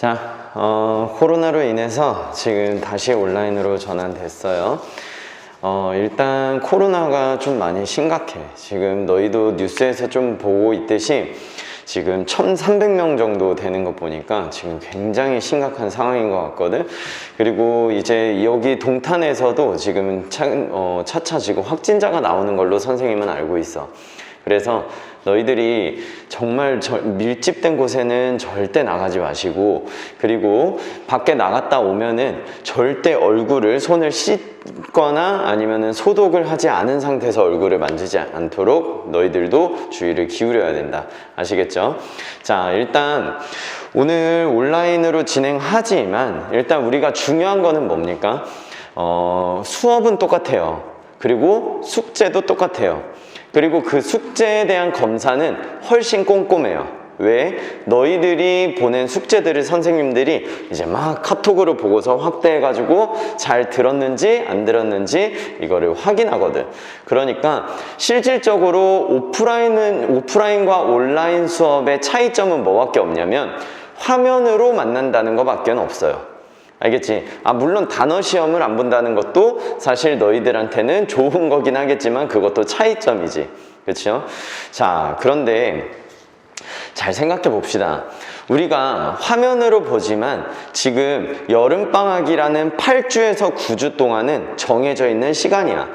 자, 코로나로 인해서 지금 다시 온라인으로 전환됐어요. 일단 코로나가 좀 많이 심각해. 지금 너희도 뉴스에서 좀 보고 있듯이 지금 1,300명 정도 되는 것 보니까 지금 굉장히 심각한 상황인 것 같거든. 그리고 이제 여기 동탄에서도 지금 차차 지금 확진자가 나오는 걸로 선생님은 알고 있어. 그래서 너희들이 정말 밀집된 곳에는 절대 나가지 마시고, 그리고 밖에 나갔다 오면은 절대 손을 씻거나 아니면은 소독을 하지 않은 상태에서 얼굴을 만지지 않도록 너희들도 주의를 기울여야 된다. 아시겠죠? 자, 일단 오늘 온라인으로 진행하지만 일단 우리가 중요한 거는 뭡니까? 수업은 똑같아요. 그리고 숙제도 똑같아요. 그리고 그 숙제에 대한 검사는 훨씬 꼼꼼해요. 왜? 너희들이 보낸 숙제들을 선생님들이 이제 막 카톡으로 보고서 확대해가지고 잘 들었는지 안 들었는지 이거를 확인하거든. 그러니까 실질적으로 오프라인과 온라인 수업의 차이점은 뭐밖에 없냐면 화면으로 만난다는 것밖에 없어요. 알겠지? 물론 단어 시험을 안 본다는 것도 사실 너희들한테는 좋은 거긴 하겠지만 그것도 차이점이지. 그렇죠? 자, 그런데 잘 생각해 봅시다. 우리가 화면으로 보지만 지금 여름방학이라는 8주에서 9주 동안은 정해져 있는 시간이야.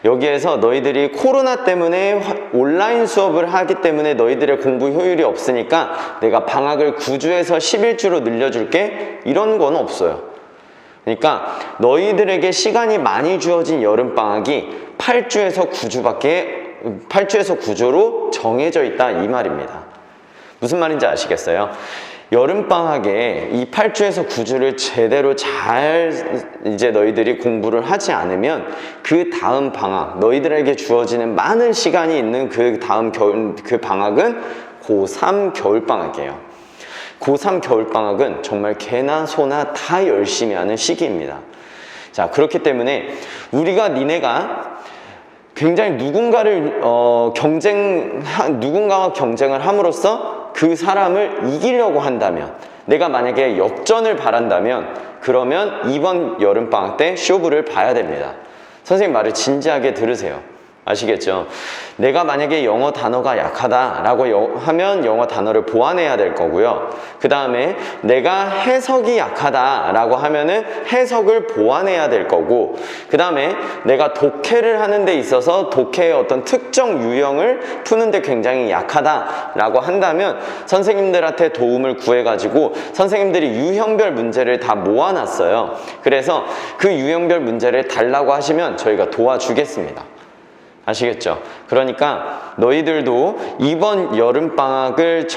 여기에서 너희들이 코로나 때문에 온라인 수업을 하기 때문에 너희들의 공부 효율이 없으니까 내가 방학을 9주에서 11주로 늘려줄게, 이런 건 없어요. 그러니까 너희들에게 시간이 많이 주어진 여름방학이 8주에서 9주로 정해져 있다, 이 말입니다. 무슨 말인지 아시겠어요? 여름방학에 이 8주에서 9주를 제대로 잘 이제 너희들이 공부를 하지 않으면 그 다음 방학, 너희들에게 주어지는 많은 시간이 있는 그 다음 그 방학은 고3 겨울방학이에요. 고3 겨울방학은 정말 개나 소나 다 열심히 하는 시기입니다. 자, 그렇기 때문에 니네가 굉장히 누군가와 경쟁을 함으로써 그 사람을 이기려고 한다면, 내가 만약에 역전을 바란다면 그러면 이번 여름방학 때 쇼부를 봐야 됩니다. 선생님 말을 진지하게 들으세요. 아시겠죠? 내가 만약에 영어 단어가 약하다라고 하면 영어 단어를 보완해야 될 거고요. 그 다음에 내가 해석이 약하다라고 하면은 해석을 보완해야 될 거고, 그 다음에 내가 독해를 하는 데 있어서 독해의 어떤 특정 유형을 푸는데 굉장히 약하다라고 한다면 선생님들한테 도움을 구해가지고 선생님들이 유형별 문제를 다 모아놨어요. 그래서 그 유형별 문제를 달라고 하시면 저희가 도와주겠습니다. 아시겠죠? 그러니까 너희들도 이번 여름방학을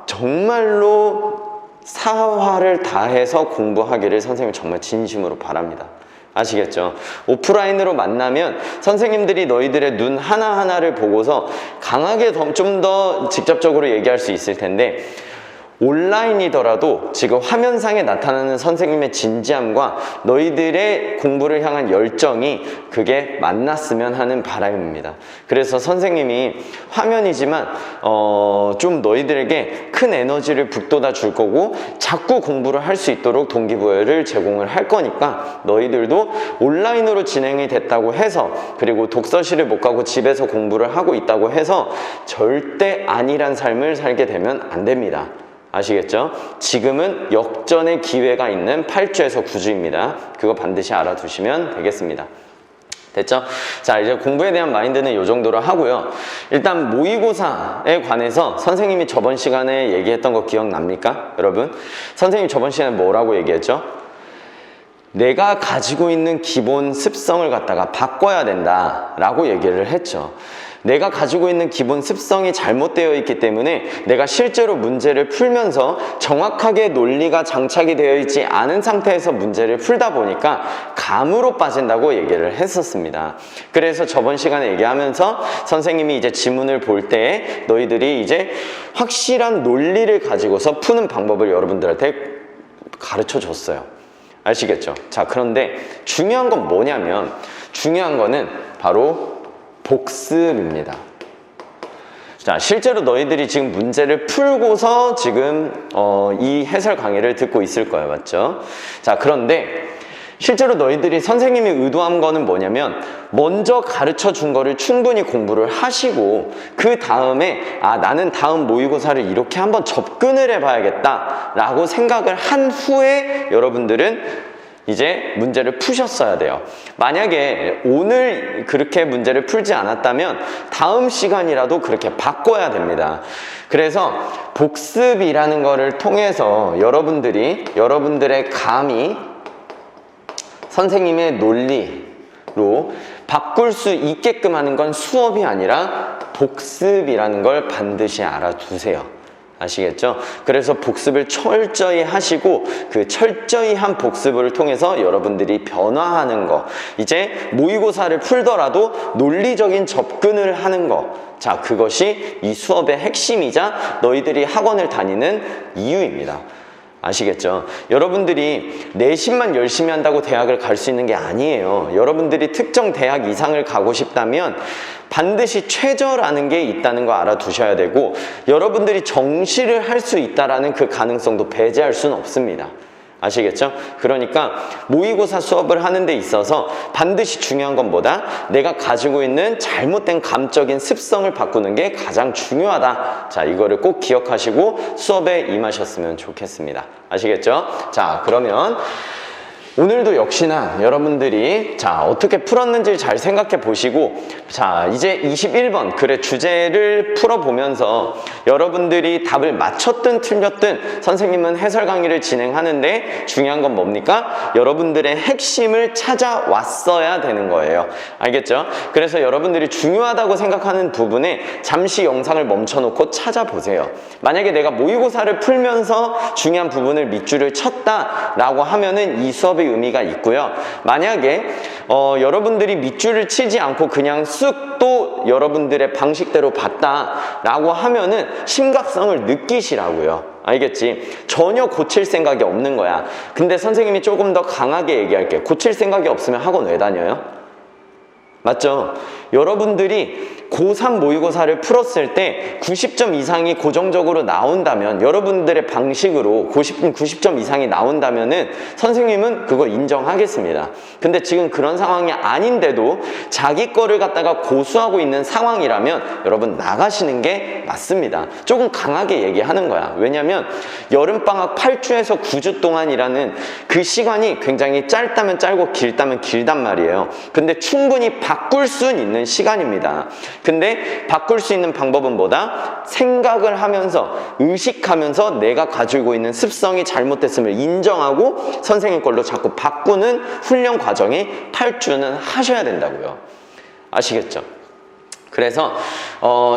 정말로 사활을 다해서 공부하기를 선생님이 정말 진심으로 바랍니다. 아시겠죠? 오프라인으로 만나면 선생님들이 너희들의 눈 하나하나를 보고서 강하게 좀 더 직접적으로 얘기할 수 있을 텐데, 온라인이더라도 지금 화면상에 나타나는 선생님의 진지함과 너희들의 공부를 향한 열정이 그게 만났으면 하는 바람입니다. 그래서 선생님이 화면이지만 좀 너희들에게 큰 에너지를 북돋아 줄 거고 자꾸 공부를 할 수 있도록 동기부여를 제공을 할 거니까 너희들도 온라인으로 진행이 됐다고 해서, 그리고 독서실을 못 가고 집에서 공부를 하고 있다고 해서 절대 아니란 삶을 살게 되면 안 됩니다. 아시겠죠? 지금은 역전의 기회가 있는 8주에서 9주입니다. 그거 반드시 알아두시면 되겠습니다. 됐죠? 자, 이제 공부에 대한 마인드는 이 정도로 하고요. 일단 모의고사에 관해서 선생님이 저번 시간에 얘기했던 거 기억납니까? 여러분? 선생님이 저번 시간에 뭐라고 얘기했죠? 내가 가지고 있는 기본 습성을 갖다가 바꿔야 된다라고 얘기를 했죠. 내가 가지고 있는 기본 습성이 잘못되어 있기 때문에 내가 실제로 문제를 풀면서 정확하게 논리가 장착이 되어 있지 않은 상태에서 문제를 풀다 보니까 감으로 빠진다고 얘기를 했었습니다. 그래서 저번 시간에 얘기하면서 선생님이 이제 지문을 볼 때 너희들이 이제 확실한 논리를 가지고서 푸는 방법을 여러분들한테 가르쳐 줬어요. 아시겠죠? 자, 그런데 중요한 건 뭐냐면, 중요한 거는 바로 복습입니다. 자, 실제로 너희들이 지금 문제를 풀고서 지금 이 해설 강의를 듣고 있을 거예요. 맞죠? 자, 그런데 실제로 너희들이 선생님이 의도한 거는 뭐냐면 먼저 가르쳐 준 거를 충분히 공부를 하시고 그 다음에 나는 다음 모의고사를 이렇게 한번 접근을 해봐야겠다 라고 생각을 한 후에 여러분들은 이제 문제를 푸셨어야 돼요. 만약에 오늘 그렇게 문제를 풀지 않았다면 다음 시간이라도 그렇게 바꿔야 됩니다. 그래서 복습이라는 거를 통해서 여러분들의 감이 선생님의 논리로 바꿀 수 있게끔 하는 건 수업이 아니라 복습이라는 걸 반드시 알아두세요. 아시겠죠? 그래서 복습을 철저히 하시고 그 철저히 한 복습을 통해서 여러분들이 변화하는 거, 이제 모의고사를 풀더라도 논리적인 접근을 하는 거, 자, 그것이 이 수업의 핵심이자 너희들이 학원을 다니는 이유입니다. 아시겠죠? 여러분들이 내신만 열심히 한다고 대학을 갈 수 있는 게 아니에요. 여러분들이 특정 대학 이상을 가고 싶다면 반드시 최저라는 게 있다는 거 알아두셔야 되고, 여러분들이 정시를 할 수 있다라는 그 가능성도 배제할 수는 없습니다. 아시겠죠? 그러니까 모의고사 수업을 하는 데 있어서 반드시 중요한 건 뭐다? 내가 가지고 있는 잘못된 감적인 습성을 바꾸는 게 가장 중요하다. 자, 이거를 꼭 기억하시고 수업에 임하셨으면 좋겠습니다. 아시겠죠? 자, 그러면 오늘도 역시나 여러분들이 자 어떻게 풀었는지 잘 생각해 보시고, 자 이제 21번 글의 주제를 풀어보면서 여러분들이 답을 맞췄든 틀렸든 선생님은 해설 강의를 진행하는데 중요한 건 뭡니까? 여러분들의 핵심을 찾아왔어야 되는 거예요. 알겠죠? 그래서 여러분들이 중요하다고 생각하는 부분에 잠시 영상을 멈춰놓고 찾아보세요. 만약에 내가 모의고사를 풀면서 중요한 부분을 밑줄을 쳤다라고 하면은 이 수업의 의미가 있고요. 만약에 여러분들이 밑줄을 치지 않고 그냥 쓱 또 여러분들의 방식대로 봤다라고 하면은 심각성을 느끼시라고요. 알겠지? 전혀 고칠 생각이 없는 거야. 근데 선생님이 조금 더 강하게 얘기할게. 고칠 생각이 없으면 학원 왜 다녀요? 맞죠? 여러분들이 고3 모의고사를 풀었을 때 90점 이상이 고정적으로 나온다면, 여러분들의 방식으로 90점 이상이 나온다면은 선생님은 그거 인정하겠습니다. 근데 지금 그런 상황이 아닌데도 자기 거를 갖다가 고수하고 있는 상황이라면 여러분 나가시는 게 맞습니다. 조금 강하게 얘기하는 거야. 왜냐면 여름방학 8주에서 9주 동안이라는 그 시간이 굉장히 짧다면 짧고 길다면 길단 말이에요. 근데 충분히 바꿀 수는 있는 시간입니다. 근데 바꿀 수 있는 방법은 뭐다? 생각을 하면서, 의식하면서 내가 가지고 있는 습성이 잘못됐음을 인정하고 선생님 걸로 자꾸 바꾸는 훈련 과정이 8주는 하셔야 된다고요. 아시겠죠? 그래서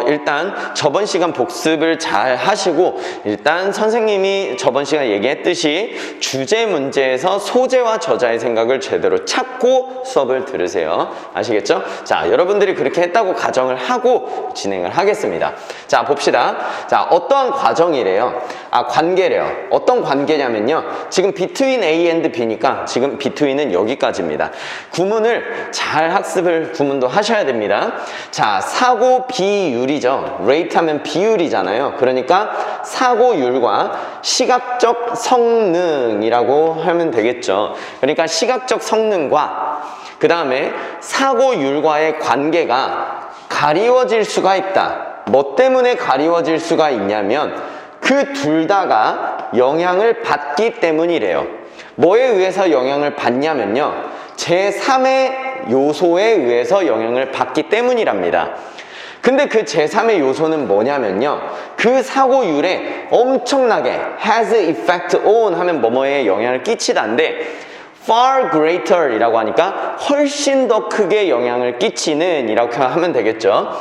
일단 저번 시간 복습을 잘 하시고, 일단 선생님이 저번 시간 얘기했듯이 주제 문제에서 소재와 저자의 생각을 제대로 찾고 수업을 들으세요. 아시겠죠? 자, 여러분들이 그렇게 했다고 가정을 하고 진행을 하겠습니다. 자, 봅시다. 자, 어떠한 과정이래요? 관계래요. 어떤 관계냐면요, 지금 between A and B니까 지금 between은 여기까지입니다. 구문을 잘 학습을 구문도 하셔야 됩니다. 자, 사고 비율이죠. rate 하면 비율이잖아요. 그러니까 사고율과 시각적 성능이라고 하면 되겠죠. 그러니까 시각적 성능과 그 다음에 사고율과의 관계가 가리워질 수가 있다. 뭐 때문에 가리워질 수가 있냐면 그 둘 다가 영향을 받기 때문이래요. 뭐에 의해서 영향을 받냐면요, 제3의 요소에 의해서 영향을 받기 때문이랍니다. 근데 그 제3의 요소는 뭐냐면요, 그 사고율에 엄청나게 has effect on 하면 뭐뭐에 영향을 끼치다인데 far greater 이라고 하니까 훨씬 더 크게 영향을 끼치는 이라고 하면 되겠죠.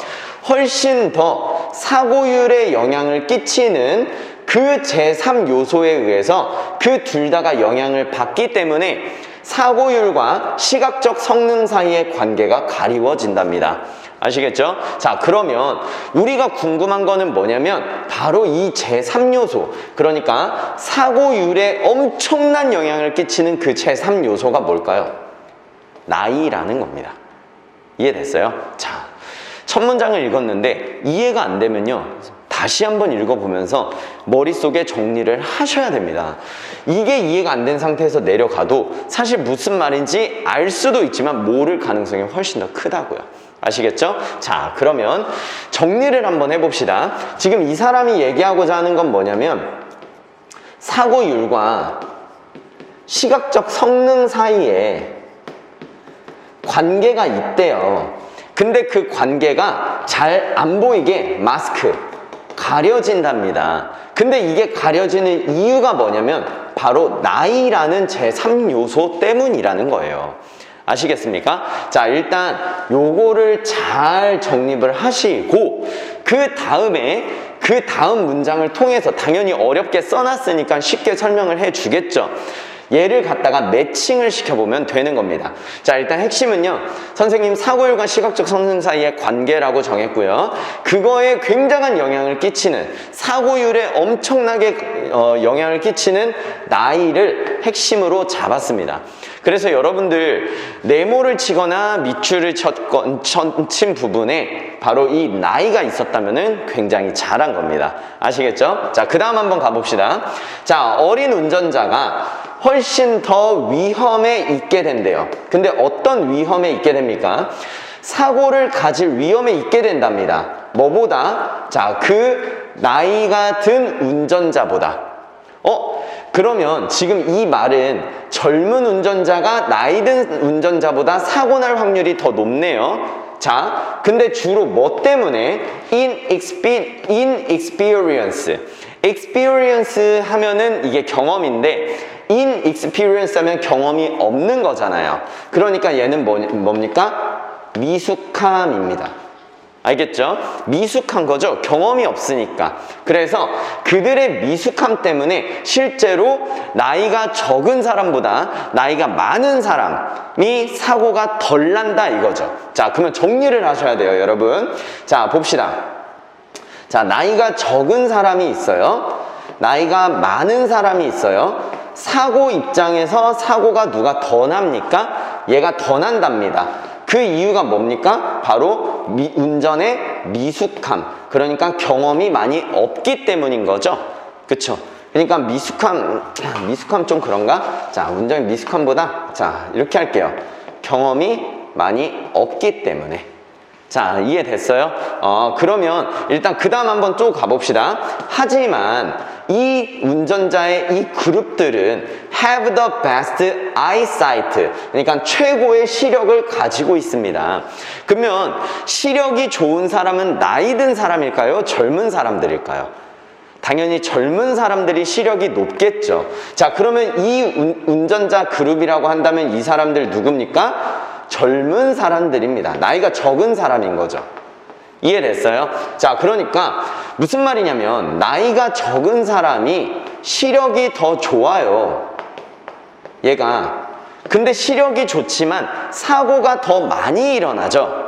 훨씬 더 사고율에 영향을 끼치는 그 제3 요소에 의해서 그 둘 다가 영향을 받기 때문에 사고율과 시각적 성능 사이의 관계가 가리워진답니다. 아시겠죠? 자, 그러면 우리가 궁금한 거는 뭐냐면 바로 이 제3요소, 그러니까 사고율에 엄청난 영향을 끼치는 그 제3요소가 뭘까요? 나이라는 겁니다. 이해됐어요? 자, 첫 문장을 읽었는데 이해가 안 되면요, 다시 한번 읽어보면서 머릿속에 정리를 하셔야 됩니다. 이게 이해가 안 된 상태에서 내려가도 사실 무슨 말인지 알 수도 있지만 모를 가능성이 훨씬 더 크다고요. 아시겠죠? 자, 그러면 정리를 한번 해봅시다. 지금 이 사람이 얘기하고자 하는 건 뭐냐면 사고율과 시각적 성능 사이에 관계가 있대요. 근데 그 관계가 잘 안 보이게 마스크, 가려진답니다. 근데 이게 가려지는 이유가 뭐냐면 바로 나이라는 제3요소 때문이라는 거예요. 아시겠습니까? 자, 일단 요거를 잘 정립을 하시고 그 다음 문장을 통해서 당연히 어렵게 써놨으니까 쉽게 설명을 해 주겠죠. 얘를 갖다가 매칭을 시켜보면 되는 겁니다. 자, 일단 핵심은요, 선생님 사고율과 시각적 성능 사이의 관계라고 정했고요. 그거에 굉장한 영향을 끼치는, 사고율에 엄청나게 영향을 끼치는 나이를 핵심으로 잡았습니다. 그래서 여러분들 네모를 치거나 밑줄을 친 부분에 바로 이 나이가 있었다면 굉장히 잘한 겁니다. 아시겠죠? 자, 그 다음 한번 가봅시다. 자, 어린 운전자가 훨씬 더 위험에 있게 된대요. 근데 어떤 위험에 있게 됩니까? 사고를 가질 위험에 있게 된답니다. 뭐보다? 자, 그 나이가 든 운전자보다. 그러면 지금 이 말은 젊은 운전자가 나이 든 운전자보다 사고 날 확률이 더 높네요. 자, 근데 주로 뭐 때문에? inexperience. experience 하면은 이게 경험인데 inexperience 하면 경험이 없는 거잖아요. 그러니까 얘는 뭡니까? 미숙함입니다. 알겠죠? 미숙한 거죠. 경험이 없으니까. 그래서 그들의 미숙함 때문에 실제로 나이가 적은 사람보다 나이가 많은 사람이 사고가 덜 난다 이거죠. 자, 그러면 정리를 하셔야 돼요, 여러분. 자, 봅시다. 자, 나이가 적은 사람이 있어요. 나이가 많은 사람이 있어요. 사고 입장에서 사고가 누가 더 납니까? 얘가 더 난답니다. 그 이유가 뭡니까? 바로 운전의 미숙함, 그러니까 경험이 많이 없기 때문인 거죠. 그쵸? 그러니까 미숙함 좀 그런가? 자, 운전의 미숙함보다, 자, 이렇게 할게요. 경험이 많이 없기 때문에. 자, 이해됐어요? 그러면 일단 그 다음 한번 쭉 가봅시다. 하지만 이 운전자의 이 그룹들은 have the best eyesight, 그러니까 최고의 시력을 가지고 있습니다. 그러면 시력이 좋은 사람은 나이 든 사람일까요? 젊은 사람들일까요? 당연히 젊은 사람들이 시력이 높겠죠. 자, 그러면 이 운전자 그룹이라고 한다면 이 사람들 누굽니까? 젊은 사람들입니다. 나이가 적은 사람인 거죠. 이해됐어요? 자, 그러니까 무슨 말이냐면 나이가 적은 사람이 시력이 더 좋아요. 얘가. 근데 시력이 좋지만 사고가 더 많이 일어나죠.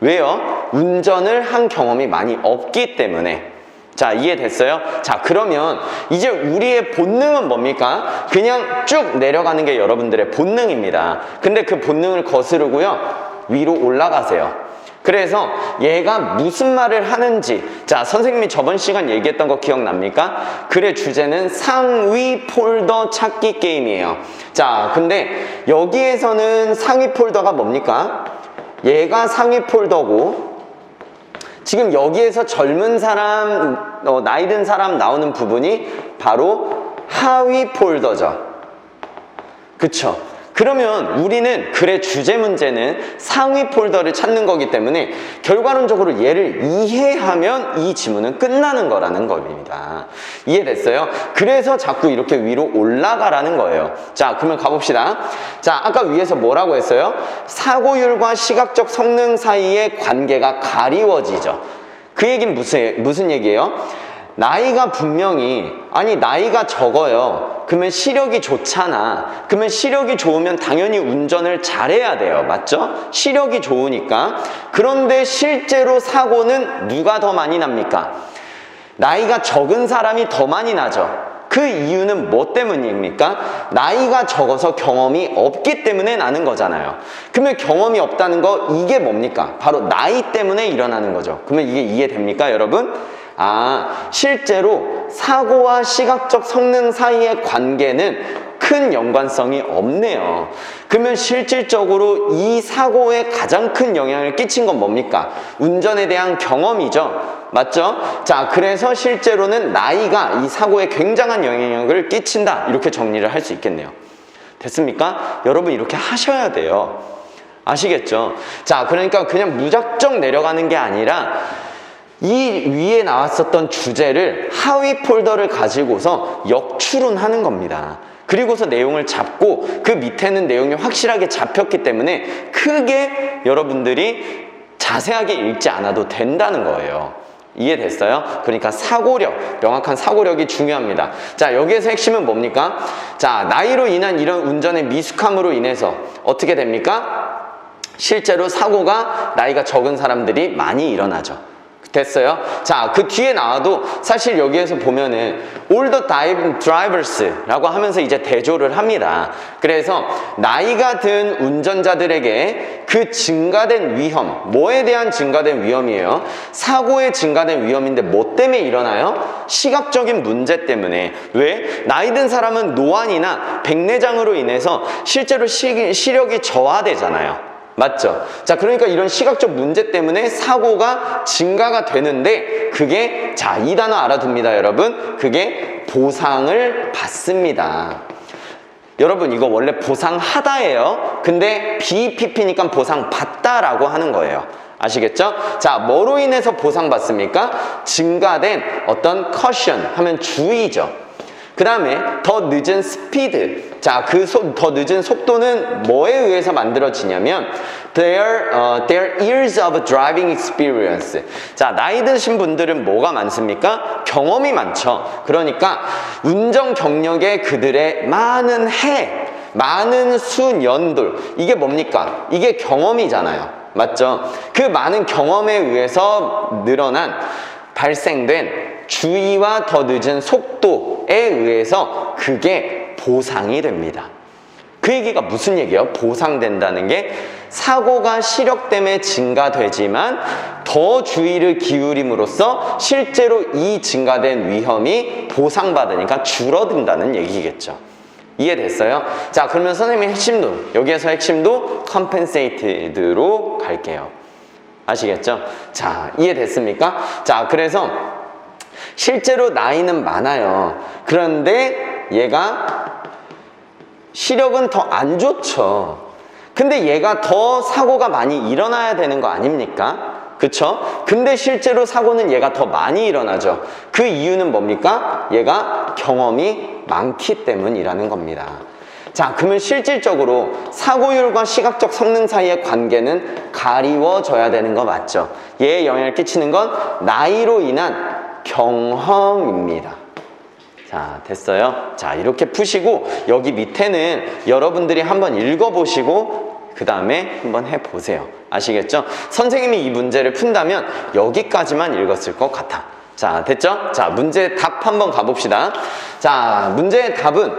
왜요? 운전을 한 경험이 많이 없기 때문에. 자, 이해됐어요? 자, 그러면 이제 우리의 본능은 뭡니까? 그냥 쭉 내려가는 게 여러분들의 본능입니다. 근데 그 본능을 거스르고요, 위로 올라가세요. 그래서 얘가 무슨 말을 하는지, 자, 선생님이 저번 시간 얘기했던 거 기억납니까? 글의 주제는 상위 폴더 찾기 게임이에요. 자, 근데 여기에서는 상위 폴더가 뭡니까? 얘가 상위 폴더고, 지금 여기에서 젊은 사람, 나이 든 사람 나오는 부분이 바로 하위 폴더죠. 그쵸? 그러면 우리는 글의 주제 문제는 상위 폴더를 찾는 거기 때문에 결과론적으로 얘를 이해하면 이 지문은 끝나는 거라는 겁니다. 이해됐어요? 그래서 자꾸 이렇게 위로 올라가라는 거예요. 자, 그러면 가봅시다. 자, 아까 위에서 뭐라고 했어요? 사고율과 시각적 성능 사이의 관계가 가리워지죠. 그 얘기는 무슨 얘기예요? 나이가 분명히, 아니 나이가 적어요. 그러면 시력이 좋잖아. 그러면 시력이 좋으면 당연히 운전을 잘해야 돼요. 맞죠? 시력이 좋으니까. 그런데 실제로 사고는 누가 더 많이 납니까? 나이가 적은 사람이 더 많이 나죠. 그 이유는 뭐 때문입니까? 나이가 적어서 경험이 없기 때문에 나는 거잖아요. 그러면 경험이 없다는 거, 이게 뭡니까? 바로 나이 때문에 일어나는 거죠. 그러면 이게 이해됩니까, 여러분? 실제로 사고와 시각적 성능 사이의 관계는 큰 연관성이 없네요. 그러면 실질적으로 이 사고에 가장 큰 영향을 끼친 건 뭡니까? 운전에 대한 경험이죠. 맞죠? 자, 그래서 실제로는 나이가 이 사고에 굉장한 영향력을 끼친다. 이렇게 정리를 할 수 있겠네요. 됐습니까? 여러분 이렇게 하셔야 돼요. 아시겠죠? 자, 그러니까 그냥 무작정 내려가는 게 아니라 이 위에 나왔었던 주제를 하위 폴더를 가지고서 역추론하는 겁니다. 그리고서 내용을 잡고 그 밑에는 내용이 확실하게 잡혔기 때문에 크게 여러분들이 자세하게 읽지 않아도 된다는 거예요. 이해됐어요? 그러니까 사고력, 명확한 사고력이 중요합니다. 자, 여기에서 핵심은 뭡니까? 자, 나이로 인한 이런 운전의 미숙함으로 인해서 어떻게 됩니까? 실제로 사고가 나이가 적은 사람들이 많이 일어나죠. 됐어요? 자, 그 뒤에 나와도 사실 여기에서 보면은 older drivers라고 하면서 이제 대조를 합니다. 그래서 나이가 든 운전자들에게 그 증가된 위험, 뭐에 대한 증가된 위험이에요? 사고에 증가된 위험인데 뭐 때문에 일어나요? 시각적인 문제 때문에. 왜? 나이 든 사람은 노안이나 백내장으로 인해서 실제로 시력이 저하되잖아요. 맞죠? 자, 그러니까 이런 시각적 문제 때문에 사고가 증가가 되는데 그게, 자, 이 단어 알아둡니다, 여러분. 그게 보상을 받습니다. 여러분 이거 원래 보상하다예요. 근데 BPP니까 보상받다라고 하는 거예요. 아시겠죠? 자, 뭐로 인해서 보상받습니까? 증가된 어떤 caution 하면 주의죠. 그 다음에 더 늦은 스피드. 자, 더 늦은 속도는 뭐에 의해서 만들어지냐면 their years of driving experience. 자, 나이 드신 분들은 뭐가 많습니까? 경험이 많죠. 그러니까 운전 경력에 그들의 많은 많은 수년들, 이게 뭡니까? 이게 경험이잖아요. 맞죠? 그 많은 경험에 의해서 발생된 주의와 더 늦은 속도에 의해서 그게 보상이 됩니다. 그 얘기가 무슨 얘기예요? 보상된다는 게 사고가 시력 때문에 증가되지만 더 주의를 기울임으로써 실제로 이 증가된 위험이 보상받으니까 줄어든다는 얘기겠죠. 이해됐어요? 자, 그러면 선생님의 여기에서 핵심도 compensated로 갈게요. 아시겠죠? 자, 이해됐습니까? 자, 그래서 실제로 나이는 많아요. 그런데 얘가 시력은 더 안 좋죠. 근데 얘가 더 사고가 많이 일어나야 되는 거 아닙니까? 그쵸? 근데 실제로 사고는 얘가 더 많이 일어나죠. 그 이유는 뭡니까? 얘가 경험이 많기 때문이라는 겁니다. 자, 그러면 실질적으로 사고율과 시각적 성능 사이의 관계는 가리워져야 되는 거 맞죠? 얘에 영향을 끼치는 건 나이로 인한 경험입니다. 자, 됐어요? 자, 이렇게 푸시고 여기 밑에는 여러분들이 한번 읽어보시고 그 다음에 한번 해보세요. 아시겠죠? 선생님이 이 문제를 푼다면 여기까지만 읽었을 것 같아. 자, 됐죠? 자, 문제 답 한번 가봅시다. 자, 문제의 답은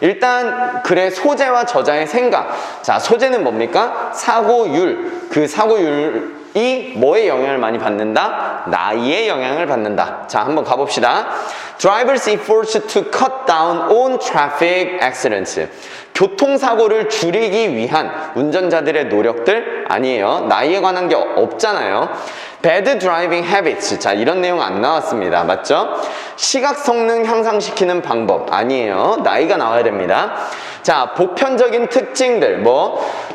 일단 글의 소재와 저자의 생각. 자, 소재는 뭡니까? 사고율. 그 사고율이 뭐에 영향을 많이 받는다? 나이에 영향을 받는다. 자, 한번 가봅시다. Drivers efforts to cut down on traffic accidents. 교통사고를 줄이기 위한 운전자들의 노력들 아니에요. 나이에 관한 게 없잖아요. Bad driving habits. 자, 이런 내용 안 나왔습니다. 맞죠? 시각 성능 향상시키는 방법 아니에요. 나이가 나와야 됩니다. 자, 보편적인 특징들.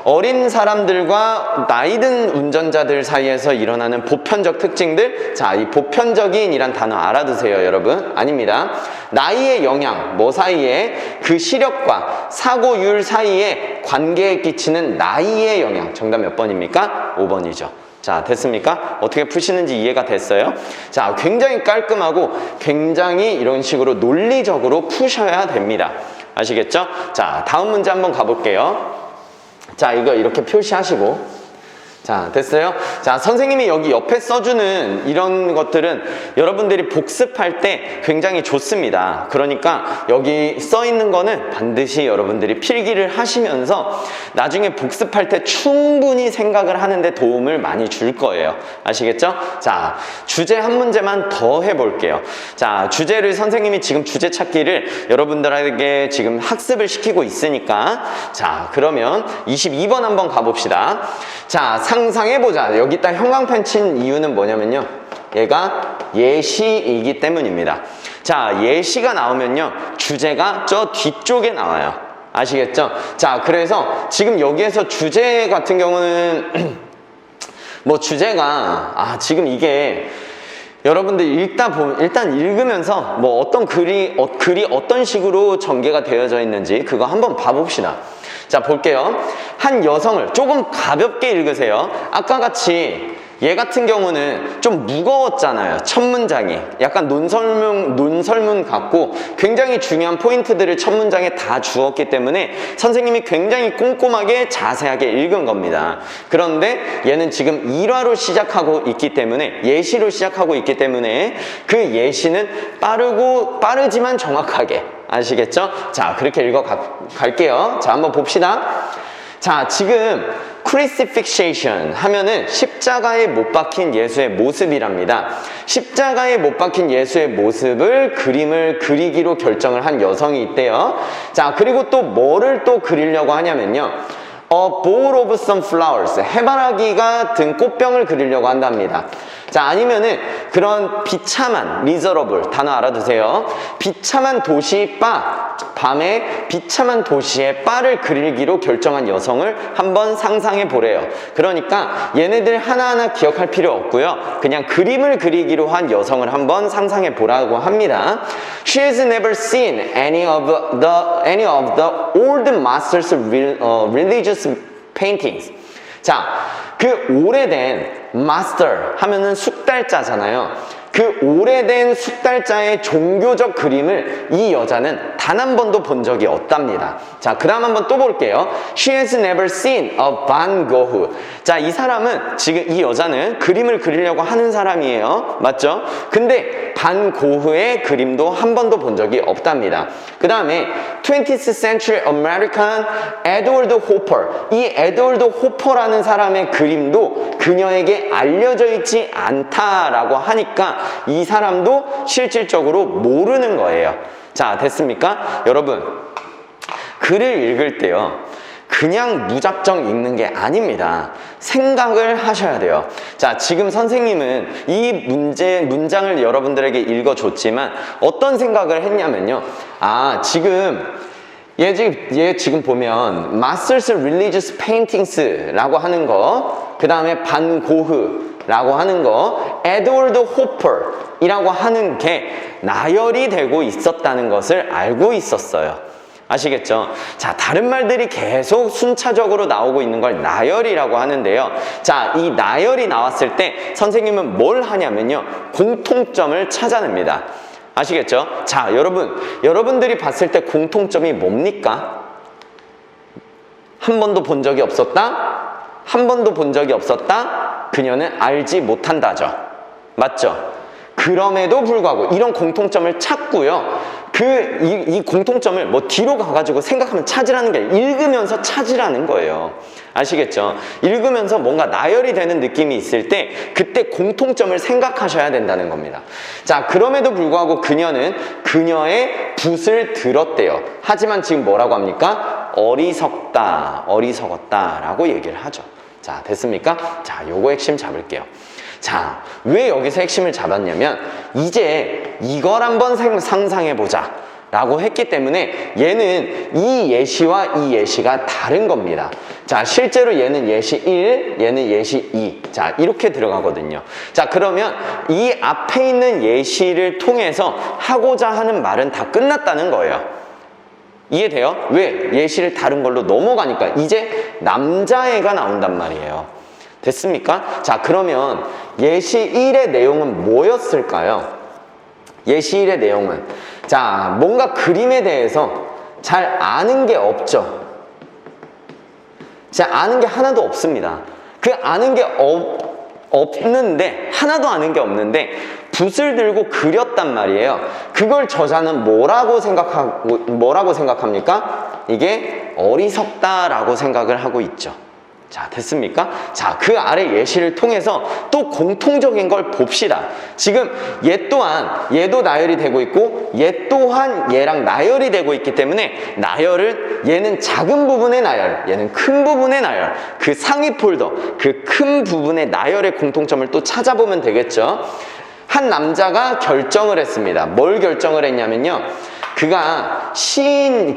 어린 사람들과 나이 든 운전자들 사이에서 일어나는 보편적 특징들. 자, 이 보편적인 이란 단어 알아두세요, 여러분. 아닙니다. 나이의 영향, 사이에 그 시력과 사고율 사이에 관계에 끼치는 나이의 영향. 정답 몇 번입니까? 5번이죠. 자, 됐습니까? 어떻게 푸시는지 이해가 됐어요? 자, 굉장히 깔끔하고 굉장히 이런 식으로 논리적으로 푸셔야 됩니다. 아시겠죠? 자, 다음 문제 한번 가볼게요. 자, 이거 이렇게 표시하시고. 자, 됐어요? 자, 선생님이 여기 옆에 써주는 이런 것들은 여러분들이 복습할 때 굉장히 좋습니다. 그러니까 여기 써있는 거는 반드시 여러분들이 필기를 하시면서 나중에 복습할 때 충분히 생각을 하는데 도움을 많이 줄 거예요. 아시겠죠? 자, 주제 한 문제만 더 해볼게요. 자, 주제를 선생님이 지금 주제 찾기를 여러분들에게 지금 학습을 시키고 있으니까, 자, 그러면 22번 한번 가봅시다. 자, 상상해보자. 여기다 형광펜 친 이유는 뭐냐면요, 얘가 예시이기 때문입니다. 자, 예시가 나오면요, 주제가 저 뒤쪽에 나와요. 아시겠죠? 자, 그래서 지금 여기에서 주제 같은 경우는 뭐 주제가 지금 이게 여러분들 일단 읽으면서 뭐 어떤 글이 어떤 식으로 전개가 되어져 있는지 그거 한번 봐봅시다. 자, 볼게요. 한 여성을 조금 가볍게 읽으세요. 아까 같이 얘 같은 경우는 좀 무거웠잖아요. 첫 문장이 약간 논설문 같고 굉장히 중요한 포인트들을 첫 문장에 다 주었기 때문에 선생님이 굉장히 꼼꼼하게 자세하게 읽은 겁니다. 그런데 얘는 지금 일화로 시작하고 있기 때문에, 예시로 시작하고 있기 때문에 그 예시는 빠르지만 정확하게, 아시겠죠? 자, 그렇게 갈게요. 자, 한번 봅시다. 자, 지금 crucifixion 하면은 십자가에 못 박힌 예수의 모습이랍니다. 십자가에 못 박힌 예수의 모습을 그림을 그리기로 결정을 한 여성이 있대요. 자, 그리고 또 뭐를 또 그리려고 하냐면요, A bowl of some flowers, 해바라기가 든 꽃병을 그리려고 한답니다. 자, 아니면은 그런 비참한, miserable 단어 알아두세요. 비참한 도시 밤에 비참한 도시의 바를 그리기로 결정한 여성을 한번 상상해 보래요. 그러니까 얘네들 하나하나 기억할 필요 없고요, 그냥 그림을 그리기로 한 여성을 한번 상상해 보라고 합니다. She has never seen any of the old masters' religious paintings. 자, 그 오래된 master 하면은 숙달자잖아요. 그 오래된 숙달자의 종교적 그림을 이 여자는 단 한 번도 본 적이 없답니다. 자, 그 다음 한번 또 볼게요. She has never seen a Van Gogh. 자, 이 사람은 지금, 이 여자는 그림을 그리려고 하는 사람이에요. 맞죠? 근데 반 고흐의 그림도 한 번도 본 적이 없답니다. 그 다음에 20th century American Edward Hopper. 이 에드워드 호퍼라는 사람의 그림도 그녀에게 알려져 있지 않다라고 하니까 이 사람도 실질적으로 모르는 거예요. 자, 됐습니까? 여러분, 글을 읽을 때요, 그냥 무작정 읽는 게 아닙니다. 생각을 하셔야 돼요. 자, 지금 선생님은 이 문장을 여러분들에게 읽어줬지만 어떤 생각을 했냐면요, 얘 지금 보면 Masters Religious Paintings라고 하는 거, 그 다음에 반 고흐라고 하는 거, 에드워드 호퍼이라고 하는 게 나열이 되고 있었다는 것을 알고 있었어요. 아시겠죠? 자, 다른 말들이 계속 순차적으로 나오고 있는 걸 나열이라고 하는데요. 자, 이 나열이 나왔을 때 선생님은 뭘 하냐면요, 공통점을 찾아냅니다. 아시겠죠? 자, 여러분들이 봤을 때 공통점이 뭡니까? 한 번도 본 적이 없었다? 한 번도 본 적이 없었다? 그녀는 알지 못한다죠. 맞죠? 그럼에도 불구하고 이런 공통점을 찾고요, 이 공통점을 뭐 뒤로 가가지고 생각하면 찾으라는 게 아니라 읽으면서 찾으라는 거예요. 아시겠죠? 읽으면서 뭔가 나열이 되는 느낌이 있을 때 그때 공통점을 생각하셔야 된다는 겁니다. 자, 그럼에도 불구하고 그녀는 그녀의 붓을 들었대요. 하지만 지금 뭐라고 합니까? 어리석었다 라고 얘기를 하죠. 자, 됐습니까? 자, 요거 핵심 잡을게요. 자, 왜 여기서 핵심을 잡았냐면 이제 이걸 한번 상상해보자 라고 했기 때문에 얘는 이 예시와 이 예시가 다른 겁니다. 자, 실제로 얘는 예시 1, 얘는 예시 2. 자, 이렇게 들어가거든요. 자, 그러면 이 앞에 있는 예시를 통해서 하고자 하는 말은 다 끝났다는 거예요. 이해돼요? 왜? 예시를 다른 걸로 넘어가니까 이제 남자애가 나온단 말이에요. 됐습니까? 자, 그러면 예시 1의 내용은 뭐였을까요? 예시 1의 내용은, 자, 뭔가 그림에 대해서 잘 아는 게 없죠. 자, 아는 게 하나도 없습니다. 그 아는 게 없는데, 하나도 아는 게 없는데 붓을 들고 그렸단 말이에요. 그걸 저자는 뭐라고 생각합니까? 이게 어리석다라고 생각을 하고 있죠. 자, 됐습니까? 자, 그 아래 예시를 통해서 또 공통적인 걸 봅시다. 지금 얘 또한 얘도 나열이 되고 있고 얘 또한 얘랑 나열이 되고 있기 때문에 나열을, 얘는 작은 부분의 나열, 얘는 큰 부분의 나열, 그 상위 폴더, 그 큰 부분의 나열의 공통점을 또 찾아보면 되겠죠. 한 남자가 결정을 했습니다. 뭘 결정을 했냐면요,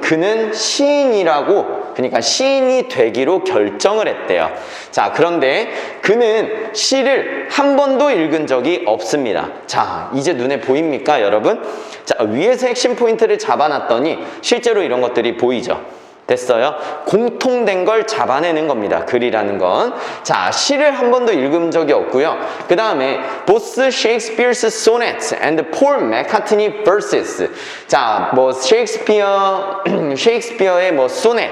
그는 시인이라고, 그러니까 시인이 되기로 결정을 했대요. 자, 그런데 그는 시를 한 번도 읽은 적이 없습니다. 자, 이제 눈에 보입니까, 여러분? 자, 위에서 핵심 포인트를 잡아놨더니 실제로 이런 것들이 보이죠. 됐어요? 공통된 걸 잡아내는 겁니다. 글이라는 건. 자, 시를 한 번도 읽은 적이 없고요. 그 다음에 both Shakespeare's sonnets and Paul McCartney verses. 자, 뭐 셰익스피어의 뭐 소넷,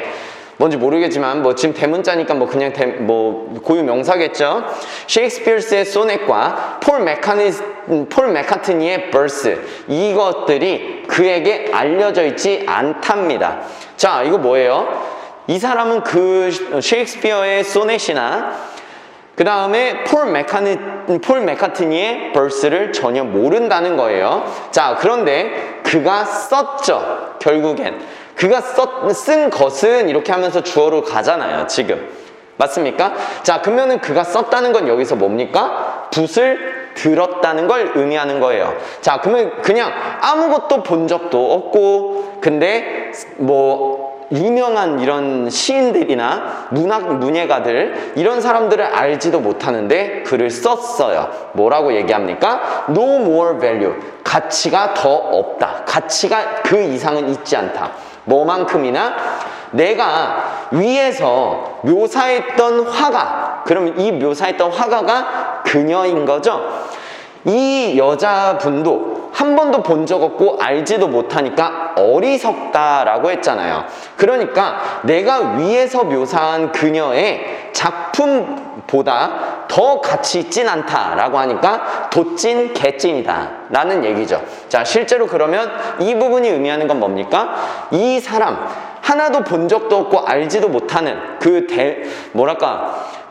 뭔지 모르겠지만 뭐 지금 대문자니까 뭐 그냥 고유 명사겠죠. 셰익스피어스의 소넷과 폴 맥카트니의 verse, 이것들이 그에게 알려져 있지 않답니다. 자, 이거 뭐예요? 이 사람은 그 셰익스피어의 소넷이나 그 다음에 폴 맥카트니의 verse를 전혀 모른다는 거예요. 자, 그런데 그가 썼죠. 결국엔 그가 쓴 것은 이렇게 하면서 주어로 가잖아요, 지금. 맞습니까? 자, 그러면은 그가 썼다는 건 여기서 뭡니까? 붓을 들었다는 걸 의미하는 거예요. 자, 그러면 그냥 아무것도 본 적도 없고, 근데 뭐 유명한 이런 시인들이나 문예가들, 이런 사람들을 알지도 못하는데 글을 썼어요. 뭐라고 얘기합니까? No more value. 가치가 더 없다. 가치가 그 이상은 있지 않다. 뭐만큼이나 내가 위에서 묘사했던 화가, 그러면 이 묘사했던 화가가 그녀인 거죠. 이 여자분도 한 번도 본 적 없고 알지도 못하니까 어리석다라고 했잖아요. 그러니까 내가 위에서 묘사한 그녀의 작품보다 더 가치 있진 않다라고 하니까 도찐 개찐이다 라는 얘기죠. 자, 실제로 그러면 이 부분이 의미하는 건 뭡니까? 이 사람 하나도 본 적도 없고 알지도 못하는 그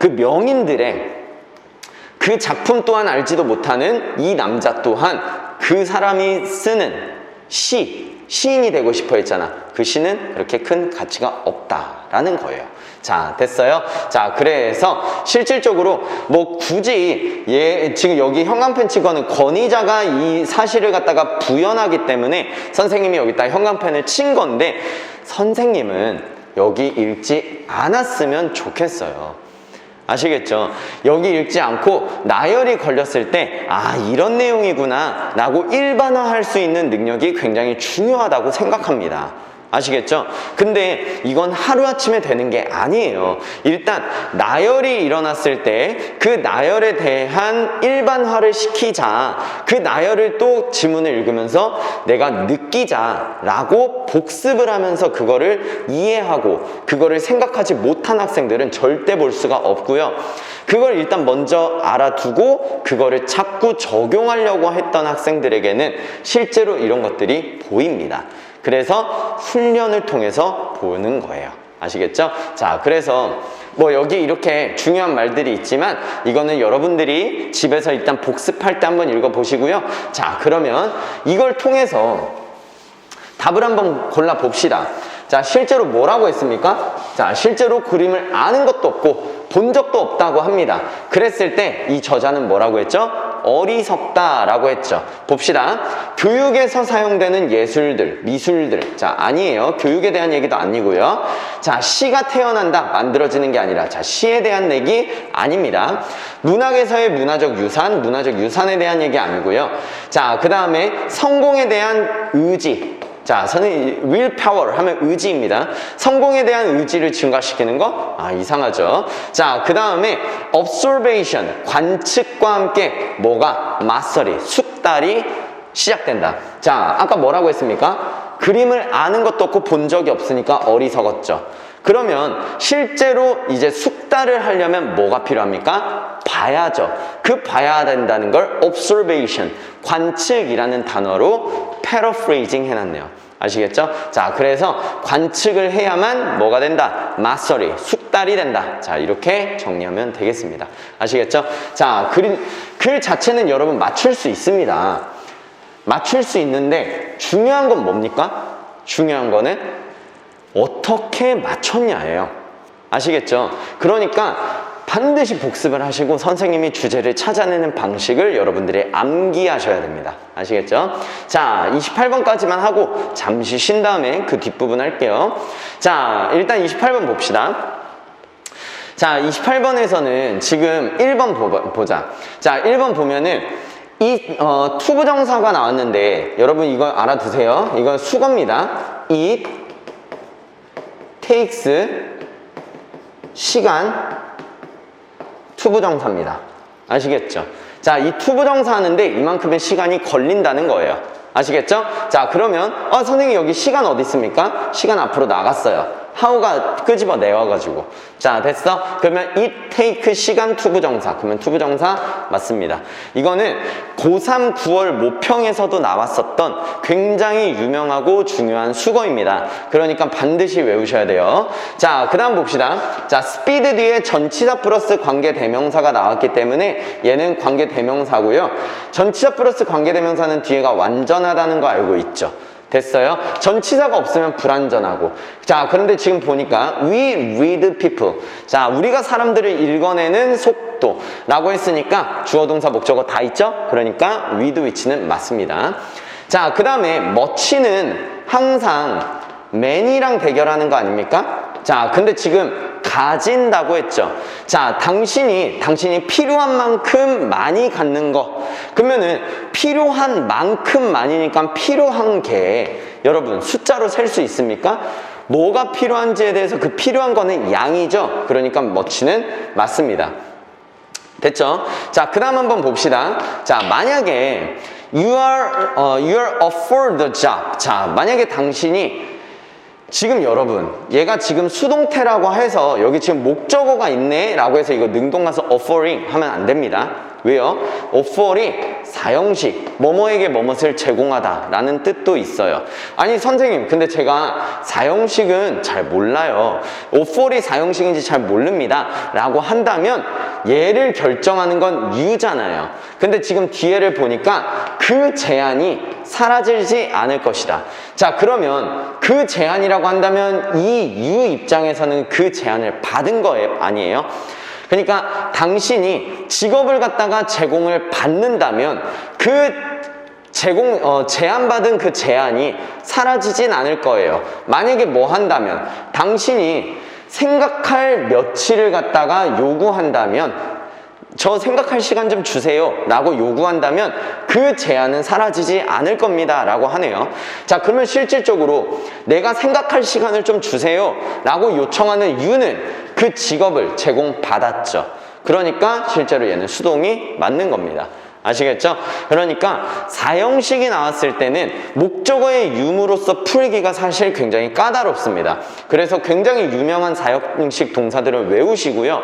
명인들의 그 작품 또한 알지도 못하는 이 남자 또한 그 사람이 쓰는 시인이 되고 싶어 했잖아. 그 시는 그렇게 큰 가치가 없다라는 거예요. 자, 됐어요? 자, 그래서 실질적으로 뭐 굳이 지금 여기 형광펜 치고는 권위자가 이 사실을 갖다가 부연하기 때문에 선생님이 여기다 형광펜을 친 건데, 선생님은 여기 읽지 않았으면 좋겠어요. 아시겠죠? 여기 읽지 않고 나열이 걸렸을 때 이런 내용이구나 라고 일반화할 수 있는 능력이 굉장히 중요하다고 생각합니다. 아시겠죠? 근데 이건 하루아침에 되는 게 아니에요. 일단 나열이 일어났을 때 그 나열에 대한 일반화를 시키자, 그 나열을 또 지문을 읽으면서 내가 느끼자라고 복습을 하면서 그거를 이해하고 그거를 생각하지 못한 학생들은 절대 볼 수가 없고요. 그걸 일단 먼저 알아두고 그거를 자꾸 적용하려고 했던 학생들에게는 실제로 이런 것들이 보입니다. 그래서 훈련을 통해서 보는 거예요. 아시겠죠? 자, 그래서 뭐 여기 이렇게 중요한 말들이 있지만 이거는 여러분들이 집에서 일단 복습할 때 한번 읽어보시고요. 자, 그러면 이걸 통해서 답을 한번 골라봅시다. 자, 실제로 뭐라고 했습니까? 자, 실제로 그림을 아는 것도 없고 본 적도 없다고 합니다. 그랬을 때 이 저자는 뭐라고 했죠? 어리석다라고 했죠. 봅시다. 교육에서 사용되는 예술들, 미술들. 자, 아니에요. 교육에 대한 얘기도 아니고요. 자, 시가 태어난다, 만들어지는 게 아니라, 자, 시에 대한 얘기 아닙니다. 문학에서의 문화적 유산에 대한 얘기 아니고요. 자, 그 다음에 성공에 대한 의지. 자, 선생님, willpower 하면 의지입니다. 성공에 대한 의지를 증가시키는 거? 이상하죠. 자, 그 다음에 observation, 관측과 함께 뭐가? 맞서리, 숙달이 시작된다. 자, 아까 뭐라고 했습니까? 그림을 아는 것도 없고 본 적이 없으니까 어리석었죠. 그러면 실제로 이제 숙달을 하려면 뭐가 필요합니까? 봐야죠. 그 봐야 된다는 걸 observation, 관측이라는 단어로 paraphrasing 해놨네요. 아시겠죠? 자, 그래서 관측을 해야만 뭐가 된다? 마스터리, 숙달이 된다. 자, 이렇게 정리하면 되겠습니다. 아시겠죠? 자, 글 자체는 여러분 맞출 수 있습니다. 맞출 수 있는데 중요한 건 뭡니까? 중요한 거는 어떻게 맞췄냐예요. 아시겠죠? 그러니까 반드시 복습을 하시고 선생님이 주제를 찾아내는 방식을 여러분들이 암기하셔야 됩니다. 아시겠죠? 자, 28번까지만 하고 잠시 쉰 다음에 그 뒷부분 할게요. 자, 일단 28번 봅시다. 자, 28번에서는 지금 1번 보자. 자, 1번 보면은 이 투부정사가 나왔는데 여러분 이거 알아두세요. 이건 수거입니다. It takes 시간 투부정사입니다. 아시겠죠? 자, 이 투부정사 하는데 이만큼의 시간이 걸린다는 거예요. 아시겠죠? 자, 그러면 선생님 여기 시간 어디 있습니까? 시간 앞으로 나갔어요. how가 끄집어 내와가지고. 자, 됐어? 그러면 it take 시간 투부정사. 그러면 투부정사 맞습니다. 이거는 고3 9월 모평에서도 나왔었던 굉장히 유명하고 중요한 수거입니다. 그러니까 반드시 외우셔야 돼요. 자, 그 다음 봅시다. 자, speed 뒤에 전치사 플러스 관계대명사가 나왔기 때문에 얘는 관계대명사고요. 전치사 플러스 관계대명사는 뒤에가 완전하다는 거 알고 있죠? 됐어요? 전치사가 없으면 불완전하고. 자, 그런데 지금 보니까 we read people. 자, 우리가 사람들을 읽어내는 속도라고 했으니까 주어 동사 목적어 다 있죠? 그러니까 with which는 맞습니다. 자, 그 다음에 much는 항상 man이랑 대결하는 거 아닙니까? 자, 근데 지금 가진다고 했죠. 자, 당신이 필요한 만큼 많이 갖는 거. 그러면은 필요한 만큼 많이니까 필요한 게 여러분 숫자로 셀 수 있습니까? 뭐가 필요한지에 대해서 그 필요한 거는 양이죠. 그러니까 much는 맞습니다. 됐죠? 자, 그 다음 한번 봅시다. 자, 만약에 you are offered the job. 자, 만약에 당신이 지금 여러분 얘가 지금 수동태라고 해서 여기 지금 목적어가 있네 라고 해서 이거 능동가서 offering 하면 안 됩니다. 왜요? offer이 사형식, 뭐뭐에게 뭐뭇을 제공하다 라는 뜻도 있어요. 아니 선생님 근데 제가 사형식은 잘 몰라요. offer이 사형식인지 잘 모릅니다 라고 한다면 얘를 결정하는 건 you잖아요. 근데 지금 뒤에를 보니까 그 제한이 사라지지 않을 것이다. 자, 그러면 그 제한이라고 한다면 이 you 입장에서는 그 제한을 받은 거예요? 아니에요? 그러니까 당신이 직업을 갖다가 제공을 받는다면 그 제한받은 그 제한이 사라지진 않을 거예요. 만약에 뭐 한다면 당신이 생각할 며칠을 갖다가 요구한다면 저 생각할 시간 좀 주세요 라고 요구한다면 그 제한은 사라지지 않을 겁니다 라고 하네요. 자, 그러면 실질적으로 내가 생각할 시간을 좀 주세요 라고 요청하는 you는 그 직업을 제공받았죠. 그러니까 실제로 얘는 수동이 맞는 겁니다. 아시겠죠? 그러니까 사형식이 나왔을 때는 목적어의 you로서 풀기가 사실 굉장히 까다롭습니다. 그래서 굉장히 유명한 사형식 동사들을 외우시고요.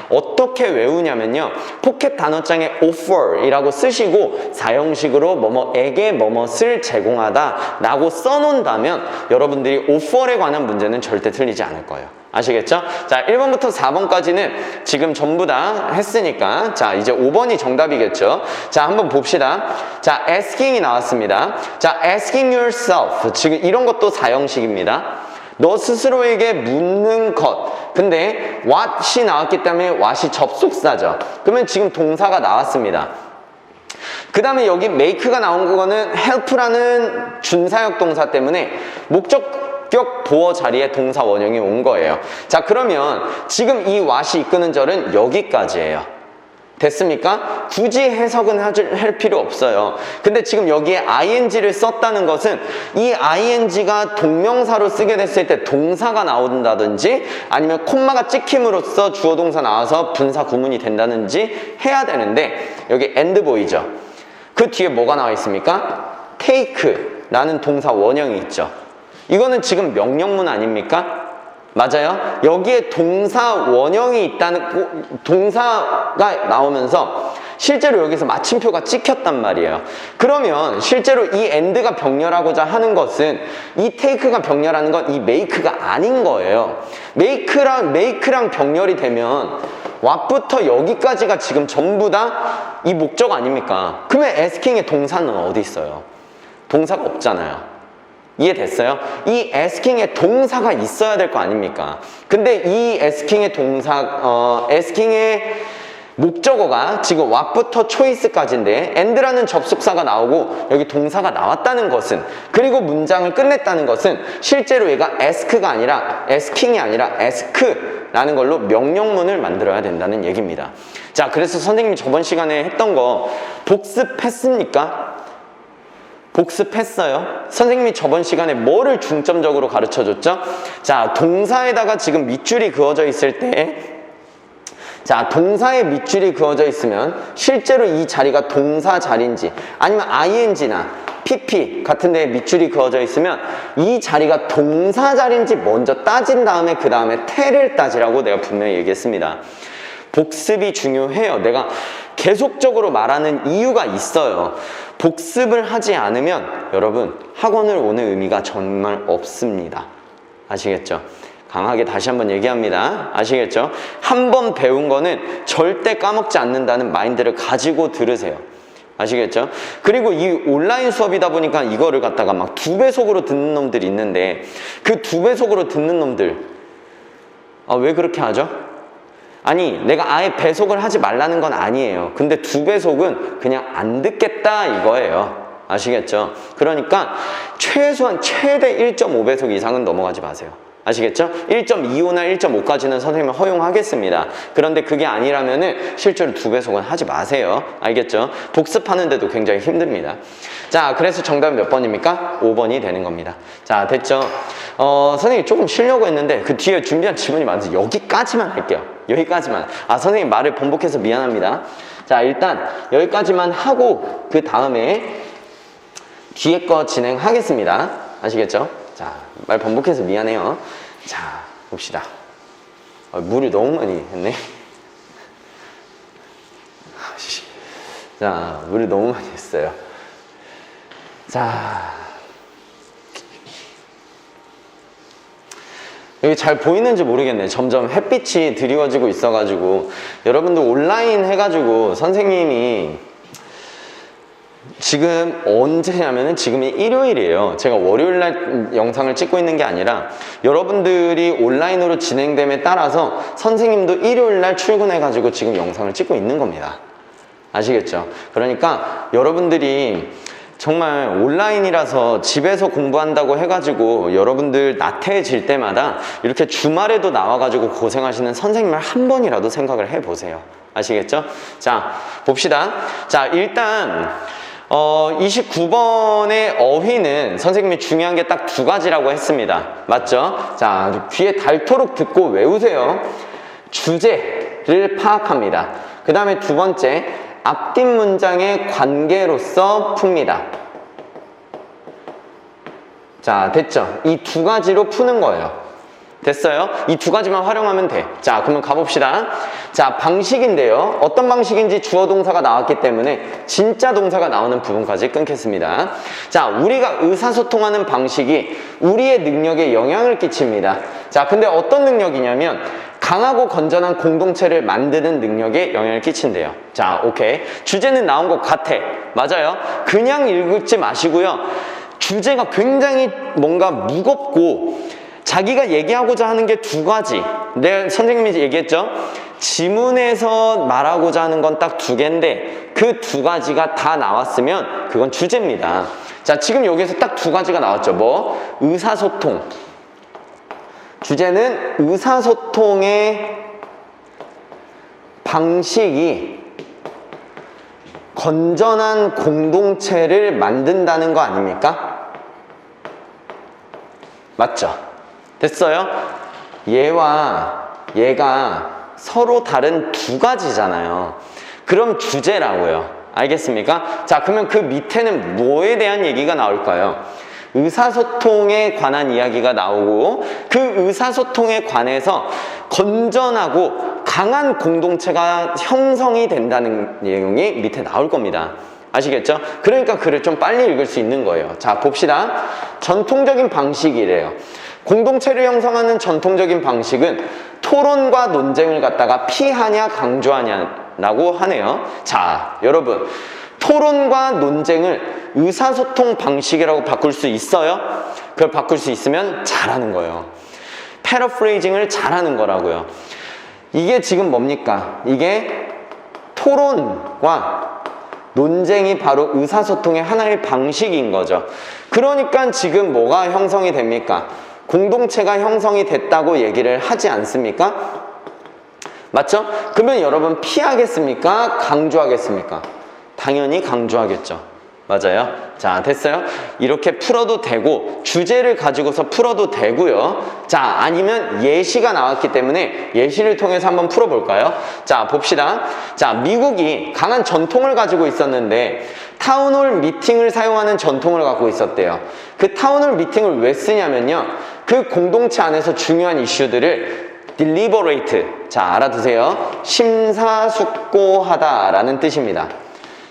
어떻게 외우냐면요. 포켓 단어장에 offer이라고 쓰시고 사형식으로 뭐뭐에게 뭐뭇을 제공하다 라고 써놓는다면 여러분들이 offer에 관한 문제는 절대 틀리지 않을 거예요. 아시겠죠? 자, 1번부터 4번까지는 지금 전부 다 했으니까 자, 이제 5번이 정답이겠죠? 자, 한번 봅시다. 자, asking이 나왔습니다. 자, asking yourself. 지금 이런 것도 사형식입니다. 너 스스로에게 묻는 것. 근데 what이 나왔기 때문에 what이 접속사죠. 그러면 지금 동사가 나왔습니다. 그 다음에 여기 make가 나온 거는 help라는 준사역 동사 때문에 목적 도어 자리에 동사 원형이 온 거예요. 자, 그러면 지금 이 what이 이끄는 절은 여기까지예요. 됐습니까? 굳이 해석은 할 필요 없어요. 근데 지금 여기에 ing를 썼다는 것은 이 ing가 동명사로 쓰게 됐을 때 동사가 나온다든지 아니면 콤마가 찍힘으로써 주어 동사 나와서 분사 구문이 된다든지 해야 되는데 여기 and 보이죠? 그 뒤에 뭐가 나와 있습니까? take라는 동사 원형이 있죠. 이거는 지금 명령문 아닙니까? 맞아요? 여기에 동사 원형이 있다는, 동사가 나오면서 실제로 여기서 마침표가 찍혔단 말이에요. 그러면 실제로 이 and가 병렬하고자 하는 것은 이 take가 병렬하는 건 이 make가 아닌 거예요. make랑 병렬이 되면 what부터 여기까지가 지금 전부 다 이 목적 아닙니까? 그러면 asking의 동사는 어디 있어요? 동사가 없잖아요. 이해됐어요? 이 asking의 동사가 있어야 될 거 아닙니까? 근데 이 asking의 asking의 목적어가 지금 what부터 choice까지인데 and라는 접속사가 나오고 여기 동사가 나왔다는 것은, 그리고 문장을 끝냈다는 것은 실제로 얘가 ask가 아니라 asking이 아니라 ask라는 걸로 명령문을 만들어야 된다는 얘기입니다. 자, 그래서 선생님이 저번 시간에 했던 거 복습했습니까? 복습했어요? 선생님이 저번 시간에 뭐를 중점적으로 가르쳐줬죠? 자, 동사에다가 지금 밑줄이 그어져 있을 때, 자, 동사에 밑줄이 그어져 있으면 실제로 이 자리가 동사 자리인지 아니면 ing나 pp 같은 데에 밑줄이 그어져 있으면 이 자리가 동사 자리인지 먼저 따진 다음에 그 다음에 태를 따지라고 내가 분명히 얘기했습니다. 복습이 중요해요. 내가 계속적으로 말하는 이유가 있어요. 복습을 하지 않으면 여러분 학원을 오는 의미가 정말 없습니다. 아시겠죠? 강하게 다시 한번 얘기합니다. 아시겠죠? 한 번 배운 거는 절대 까먹지 않는다는 마인드를 가지고 들으세요. 아시겠죠? 그리고 이 온라인 수업이다 보니까 이거를 갖다가 막 2배속으로 듣는 놈들이 있는데 그 2배속으로 듣는 놈들 왜 그렇게 하죠? 아니, 내가 아예 배속을 하지 말라는 건 아니에요. 근데 2배속은 그냥 안 듣겠다 이거예요. 아시겠죠? 그러니까 최소한 최대 1.5배속 이상은 넘어가지 마세요. 아시겠죠? 1.25나 1.5까지는 선생님이 허용하겠습니다. 그런데 그게 아니라면은 실제로 2배속은 하지 마세요. 알겠죠? 복습하는데도 굉장히 힘듭니다. 자, 그래서 정답은 몇 번입니까? 5번이 되는 겁니다. 자, 됐죠? 선생님이 조금 쉬려고 했는데 그 뒤에 준비한 질문이 많아서 여기까지만 할게요. 여기까지만. 선생님 말을 번복해서 미안합니다. 자, 일단 여기까지만 하고 그 다음에 뒤에 거 진행하겠습니다. 아시겠죠? 자, 말 번복해서 미안해요. 자, 봅시다. 물을 너무 많이 했네. 자, 물을 너무 많이 했어요. 자, 여기 잘 보이는지 모르겠네. 점점 햇빛이 드리워지고 있어가지고 여러분들 온라인 해가지고 선생님이 지금 언제냐면은 지금이 일요일이에요. 제가 월요일날 영상을 찍고 있는 게 아니라 여러분들이 온라인으로 진행됨에 따라서 선생님도 일요일날 출근해가지고 지금 영상을 찍고 있는 겁니다. 아시겠죠? 그러니까 여러분들이 정말 온라인이라서 집에서 공부한다고 해가지고 여러분들 나태해질 때마다 이렇게 주말에도 나와가지고 고생하시는 선생님을 한 번이라도 생각을 해보세요. 아시겠죠? 자, 봅시다. 자, 일단 29번의 어휘는 선생님이 중요한 게 딱 2가지라고 했습니다. 맞죠? 자, 귀에 닳도록 듣고 외우세요. 주제를 파악합니다. 그 다음에 2번째, 앞뒷 문장의 관계로서 풉니다. 자, 됐죠? 이 2가지로 푸는 거예요. 됐어요? 이 2가지만 활용하면 돼. 자, 그러면 가봅시다. 자, 방식인데요. 어떤 방식인지 주어 동사가 나왔기 때문에 진짜 동사가 나오는 부분까지 끊겠습니다. 자, 우리가 의사소통하는 방식이 우리의 능력에 영향을 끼칩니다. 자, 근데 어떤 능력이냐면 강하고 건전한 공동체를 만드는 능력에 영향을 끼친대요. 자, 오케이. 주제는 나온 것 같아. 맞아요. 그냥 읽지 마시고요. 주제가 굉장히 뭔가 무겁고 자기가 얘기하고자 하는 게 2가지. 선생님이 얘기했죠? 지문에서 말하고자 하는 건 딱 2개인데 그 2가지가 다 나왔으면 그건 주제입니다. 자, 지금 여기서 딱 2가지가 나왔죠. 뭐? 의사소통. 주제는 의사소통의 방식이 건전한 공동체를 만든다는 거 아닙니까? 맞죠? 됐어요? 얘와 얘가 서로 다른 2가지잖아요. 그럼 주제라고요. 알겠습니까? 자, 그러면 그 밑에는 뭐에 대한 얘기가 나올까요? 의사소통에 관한 이야기가 나오고 그 의사소통에 관해서 건전하고 강한 공동체가 형성이 된다는 내용이 밑에 나올 겁니다. 아시겠죠? 그러니까 글을 좀 빨리 읽을 수 있는 거예요. 자, 봅시다. 전통적인 방식이래요. 공동체를 형성하는 전통적인 방식은 토론과 논쟁을 갖다가 피하냐 강조하냐라고 하네요. 자, 여러분, 토론과 논쟁을 의사소통 방식이라고 바꿀 수 있어요? 그걸 바꿀 수 있으면 잘하는 거예요. 패러프레이징을 잘하는 거라고요. 이게 지금 뭡니까? 이게 토론과 논쟁이 바로 의사소통의 하나의 방식인 거죠. 그러니까 지금 뭐가 형성이 됩니까? 공동체가 형성이 됐다고 얘기를 하지 않습니까? 맞죠? 그러면 여러분 피하겠습니까? 강조하겠습니까? 당연히 강조하겠죠. 맞아요? 자, 됐어요? 이렇게 풀어도 되고 주제를 가지고서 풀어도 되고요. 자, 아니면 예시가 나왔기 때문에 예시를 통해서 한번 풀어볼까요? 자, 봅시다. 자, 미국이 강한 전통을 가지고 있었는데 타운홀 미팅을 사용하는 전통을 갖고 있었대요. 그 타운홀 미팅을 왜 쓰냐면요, 그 공동체 안에서 중요한 이슈들을 deliberate, 자, 알아두세요. 심사숙고하다 라는 뜻입니다.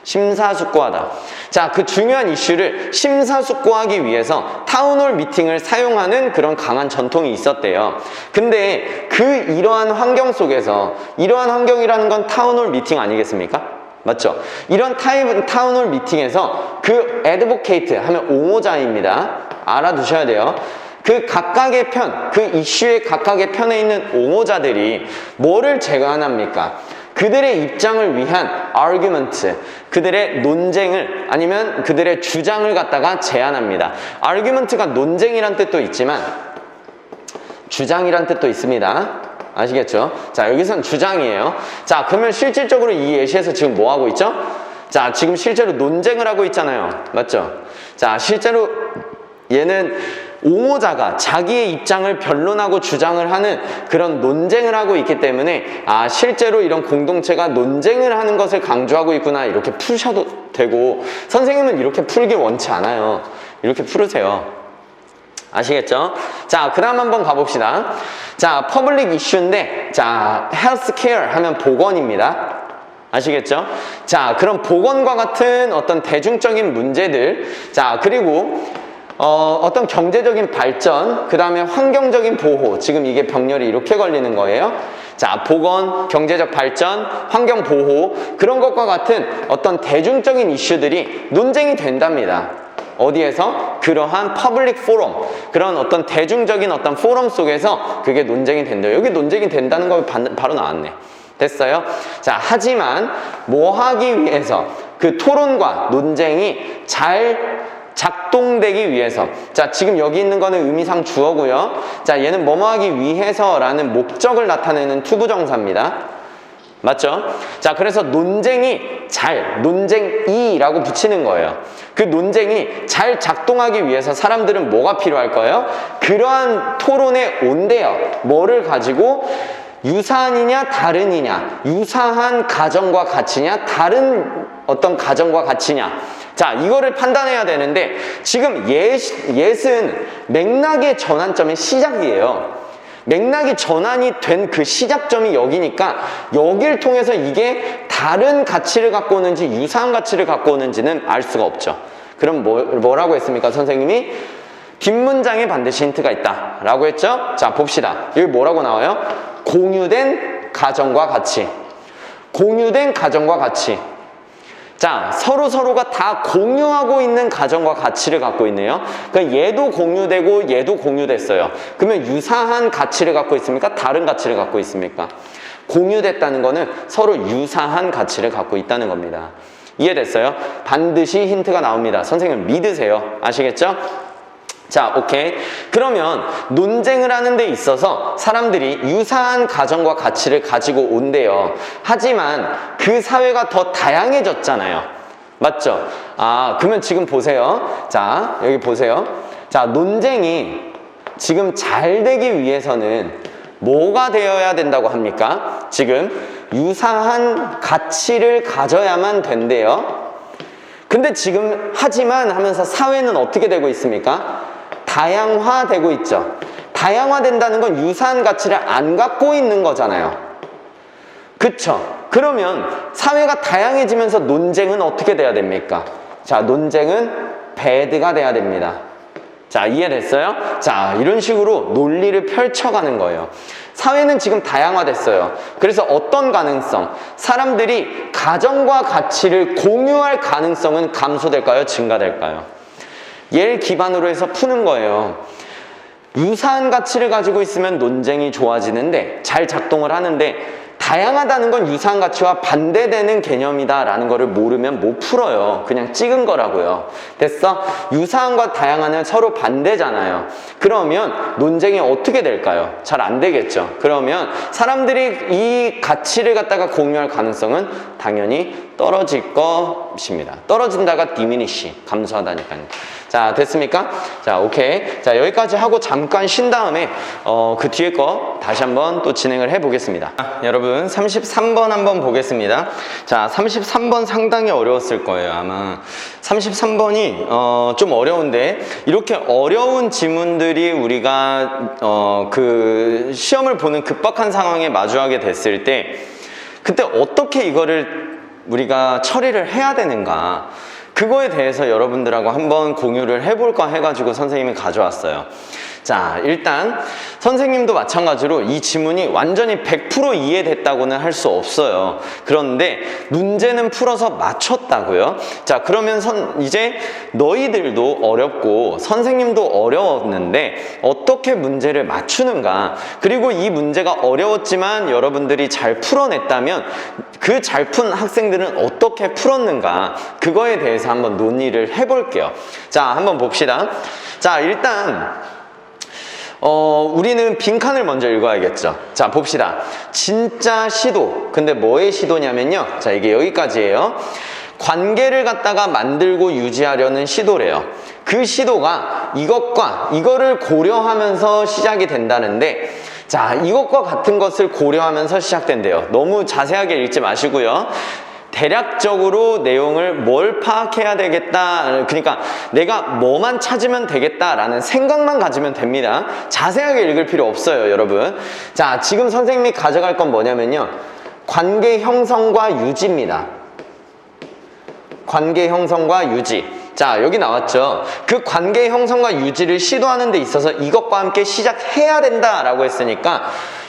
심사숙고하다. 자, 그 중요한 이슈를 심사숙고하기 위해서 타운홀 미팅을 사용하는 그런 강한 전통이 있었대요. 근데 이러한 환경 속에서, 이러한 환경이라는 건 타운홀 미팅 아니겠습니까? 맞죠? 이런 타운홀 미팅에서 그 advocate 하면 옹호자입니다. 알아두셔야 돼요. 그 각각의 편, 그 이슈의 각각의 편에 있는 옹호자들이 뭐를 제안합니까? 그들의 입장을 위한 argument, 그들의 논쟁을 아니면 그들의 주장을 갖다가 제안합니다. argument가 논쟁이란 뜻도 있지만 주장이란 뜻도 있습니다. 아시겠죠? 자, 여기선 주장이에요. 자, 그러면 실질적으로 이 예시에서 지금 뭐 하고 있죠? 자, 지금 실제로 논쟁을 하고 있잖아요. 맞죠? 자, 실제로 얘는 옹호자가 자기의 입장을 변론하고 주장을 하는 그런 논쟁을 하고 있기 때문에 실제로 이런 공동체가 논쟁을 하는 것을 강조하고 있구나, 이렇게 푸셔도 되고, 선생님은 이렇게 풀길 원치 않아요. 이렇게 풀으세요. 아시겠죠? 자, 그 다음 한번 가봅시다. 자, 퍼블릭 이슈인데, 자, 헬스케어 하면 보건입니다. 아시겠죠? 자, 그럼 보건과 같은 어떤 대중적인 문제들, 자, 그리고 어떤 경제적인 발전, 그 다음에 환경적인 보호, 지금 이게 병렬이 이렇게 걸리는 거예요. 자, 보건, 경제적 발전, 환경 보호, 그런 것과 같은 어떤 대중적인 이슈들이 논쟁이 된답니다. 어디에서? 그러한 퍼블릭 포럼, 그런 어떤 대중적인 어떤 포럼 속에서 그게 논쟁이 된대요. 여기 논쟁이 된다는 거 바로 나왔네. 됐어요? 자, 하지만 뭐 하기 위해서 그 토론과 논쟁이 잘 작동되기 위해서, 자, 지금 여기 있는 거는 의미상 주어고요. 자, 얘는 뭐뭐 하기 위해서라는 목적을 나타내는 투부정사입니다. 맞죠? 자, 그래서 논쟁이 논쟁이라고 붙이는 거예요. 그 논쟁이 잘 작동하기 위해서 사람들은 뭐가 필요할 거예요? 그러한 토론에 온대요. 뭐를 가지고? 유사한이냐 다른이냐, 유사한 가정과 가치냐 다른 어떤 가정과 가치냐. 자, 이거를 판단해야 되는데 지금 옛은 맥락의 전환점의 시작이에요. 맥락이 전환이 된 그 시작점이 여기니까 여기를 통해서 이게 다른 가치를 갖고 오는지 유사한 가치를 갖고 오는지는 알 수가 없죠. 그럼 뭐라고 했습니까? 선생님이 뒷문장에 반드시 힌트가 있다 라고 했죠. 자, 봅시다. 여기 뭐라고 나와요? 공유된 가정과 가치. 공유된 가정과 가치. 자, 서로가 다 공유하고 있는 가정과 가치를 갖고 있네요. 그러니까 얘도 공유되고 얘도 공유됐어요. 그러면 유사한 가치를 갖고 있습니까? 다른 가치를 갖고 있습니까? 공유됐다는 거는 서로 유사한 가치를 갖고 있다는 겁니다. 이해됐어요? 반드시 힌트가 나옵니다. 선생님 믿으세요. 아시겠죠? 자, 오케이. 그러면 논쟁을 하는 데 있어서 사람들이 유사한 가정과 가치를 가지고 온대요. 하지만 그 사회가 더 다양해졌잖아요. 맞죠? 그러면 지금 보세요. 자, 여기 보세요. 자, 논쟁이 지금 잘 되기 위해서는 뭐가 되어야 된다고 합니까? 지금 유사한 가치를 가져야만 된대요. 근데 지금 하지만 하면서 사회는 어떻게 되고 있습니까? 다양화되고 있죠. 다양화된다는 건 유사한 가치를 안 갖고 있는 거잖아요. 그쵸? 그러면 사회가 다양해지면서 논쟁은 어떻게 돼야 됩니까? 자, 논쟁은 배드가 돼야 됩니다. 자, 이해됐어요? 자, 이런 식으로 논리를 펼쳐가는 거예요. 사회는 지금 다양화됐어요. 그래서 어떤 가능성? 사람들이 가정과 가치를 공유할 가능성은 감소될까요? 증가될까요? 얘를 기반으로 해서 푸는 거예요. 유사한 가치를 가지고 있으면 논쟁이 좋아지는데 잘 작동을 하는데 다양하다는 건 유사한 가치와 반대되는 개념이다 라는 거를 모르면 못 풀어요. 그냥 찍은 거라고요. 됐어? 유사한과 다양한은 서로 반대잖아요. 그러면 논쟁이 어떻게 될까요? 잘 안 되겠죠. 그러면 사람들이 이 가치를 갖다가 공유할 가능성은 당연히 떨어질 것입니다. 떨어진다가 diminish, 감소하다니까요. 자, 됐습니까? 자, 오케이. 자, 여기까지 하고 잠깐 쉰 다음에 그 뒤에 거 다시 한번 또 진행을 해 보겠습니다. 여러분 33번 한번 보겠습니다. 자, 33번 상당히 어려웠을 거예요. 아마 33번이 좀 어려운데 이렇게 어려운 지문들이 우리가 그 시험을 보는 급박한 상황에 마주하게 됐을 때 그때 어떻게 이거를 우리가 처리를 해야 되는가, 그거에 대해서 여러분들하고 한번 공유를 해볼까 해가지고 선생님이 가져왔어요. 자, 일단 선생님도 마찬가지로 이 지문이 완전히 100% 이해됐다고는 할 수 없어요. 그런데 문제는 풀어서 맞췄다고요. 자, 그러면 이제 너희들도 어렵고 선생님도 어려웠는데 어떻게 문제를 맞추는가, 그리고 이 문제가 어려웠지만 여러분들이 잘 풀어냈다면 그 잘 푼 학생들은 어떻게 풀었는가, 그거에 대해서 한번 논의를 해볼게요. 자, 한번 봅시다. 자, 일단 우리는 빈칸을 먼저 읽어야겠죠. 자, 봅시다. 진짜 시도. 근데 뭐의 시도냐면요. 자, 이게 여기까지예요. 관계를 갖다가 만들고 유지하려는 시도래요. 그 시도가 이거를 고려하면서 시작이 된다는데, 자, 이것과 같은 것을 고려하면서 시작된대요. 너무 자세하게 읽지 마시고요. 대략적으로 내용을 뭘 파악해야 되겠다, 그러니까 내가 뭐만 찾으면 되겠다라는 생각만 가지면 됩니다. 자세하게 읽을 필요 없어요, 여러분. 자, 지금 선생님이 가져갈 건 뭐냐면요, 관계 형성과 유지입니다. 관계 형성과 유지. 자, 여기 나왔죠. 그 관계 형성과 유지를 시도하는 데 있어서 이것과 함께 시작해야 된다라고 했으니까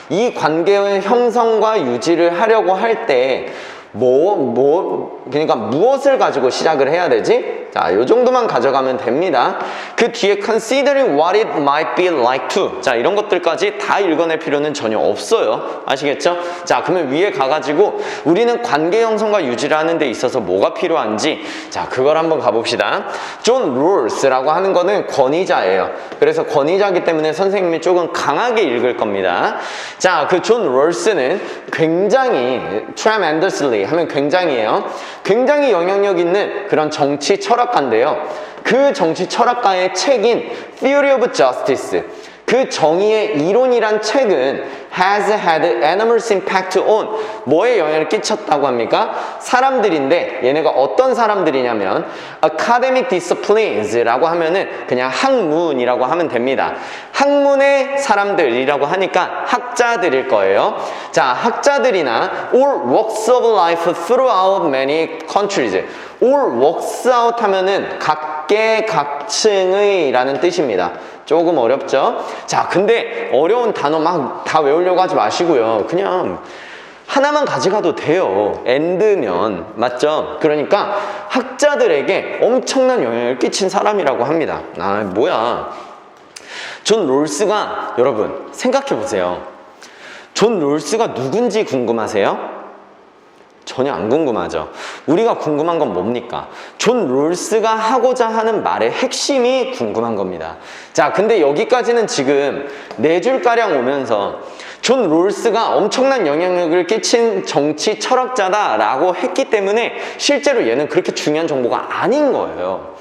이 관계 형성과 유지를 하려고 할 때 그러니까 무엇을 가지고 시작을 해야 되지? 자, 요 정도만 가져가면 됩니다. 그 뒤에 considering what it might be like to, 자, 이런 것들까지 다 읽어낼 필요는 전혀 없어요. 아시겠죠? 자, 그러면 위에 가가지고 우리는 관계 형성과 유지를 하는 데 있어서 뭐가 필요한지, 자, 그걸 한번 가봅시다. 존 롤스라고 하는 거는 권위자예요. 그래서 권위자이기 때문에 선생님이 조금 강하게 읽을 겁니다. 자, 그 존 롤스는 굉장히 tremendously 하면 굉장히예요. 굉장히 영향력 있는 그런 정치 철학가인데요. 그 정치 철학가의 책인 Theory of Justice, 그 정의의 이론이란 책은 has had enormous impact on, 뭐에 영향을 끼쳤다고 합니까? 사람들인데 얘네가 어떤 사람들이냐면 academic disciplines라고 하면은 그냥 학문이라고 하면 됩니다. 학문의 사람들이라고 하니까 학자들일 거예요. 자, 학자들이나 all walks of life throughout many countries. all walks out 하면은 각계각층의 라는 뜻입니다. 조금 어렵죠? 자, 근데 어려운 단어 막 다 외우려고 하지 마시고요. 그냥 하나만 가져가도 돼요. and면, 맞죠? 그러니까 학자들에게 엄청난 영향을 끼친 사람이라고 합니다. 아, 뭐야. 존 롤스가, 여러분 생각해 보세요. 존 롤스가 누군지 궁금하세요? 전혀 안 궁금하죠. 우리가 궁금한 건 뭡니까? 존 롤스가 하고자 하는 말의 핵심이 궁금한 겁니다. 자, 근데 여기까지는 지금 4줄가량 오면서 존 롤스가 엄청난 영향력을 끼친 정치 철학자다라고 했기 때문에 실제로 얘는 그렇게 중요한 정보가 아닌 거예요.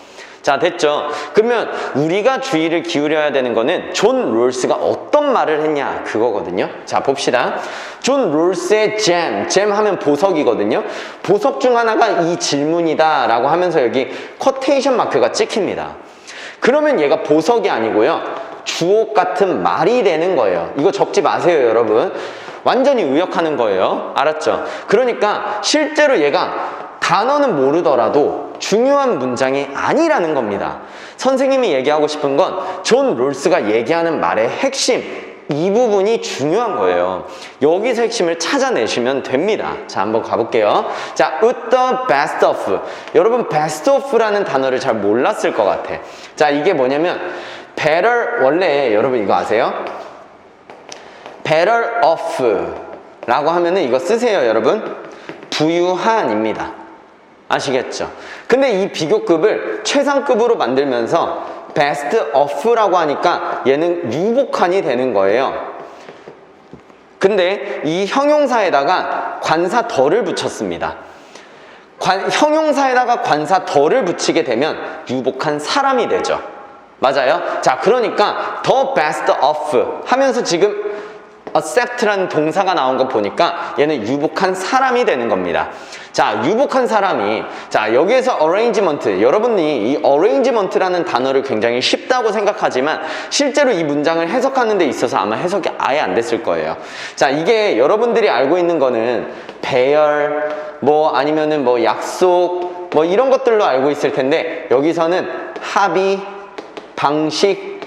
자, 됐죠? 그러면 우리가 주의를 기울여야 되는 거는 존 롤스가 어떤 말을 했냐 그거거든요. 자, 봅시다. 존 롤스의 잼 하면 보석이거든요. 보석 중 하나가 이 질문이다 라고 하면서 여기 쿼테이션 마크가 찍힙니다. 그러면 얘가 보석이 아니고요, 주옥 같은 말이 되는 거예요. 이거 적지 마세요, 여러분. 완전히 의역하는 거예요. 알았죠? 그러니까 실제로 얘가 단어는 모르더라도 중요한 문장이 아니라는 겁니다. 선생님이 얘기하고 싶은 건 존 롤스가 얘기하는 말의 핵심, 이 부분이 중요한 거예요. 여기서 핵심을 찾아내시면 됩니다. 자, 한번 가볼게요. 자, with the best of. 여러분, best of라는 단어를 잘 몰랐을 것 같아. 자, 이게 뭐냐면 better, 원래 여러분 이거 아세요? better off 라고 하면은 이거 쓰세요, 여러분. 부유한입니다. 아시겠죠? 근데 이 비교급을 최상급으로 만들면서 best of라고 하니까 얘는 유복한이 되는 거예요. 근데 이 형용사에다가 관사 더를 붙였습니다. 형용사에다가 관사 더를 붙이게 되면 유복한 사람이 되죠. 맞아요? 자, 그러니까 the best of 하면서 지금 accept라는 동사가 나온 거 보니까 얘는 유복한 사람이 되는 겁니다. 자, 유복한 사람이, 자, 여기에서 arrangement, 여러분이 이 arrangement라는 단어를 굉장히 쉽다고 생각하지만 실제로 이 문장을 해석하는 데 있어서 아마 해석이 아예 안 됐을 거예요. 자, 이게 여러분들이 알고 있는 거는 배열, 뭐 아니면은 뭐 약속, 뭐 이런 것들로 알고 있을 텐데 여기서는 합의, 방식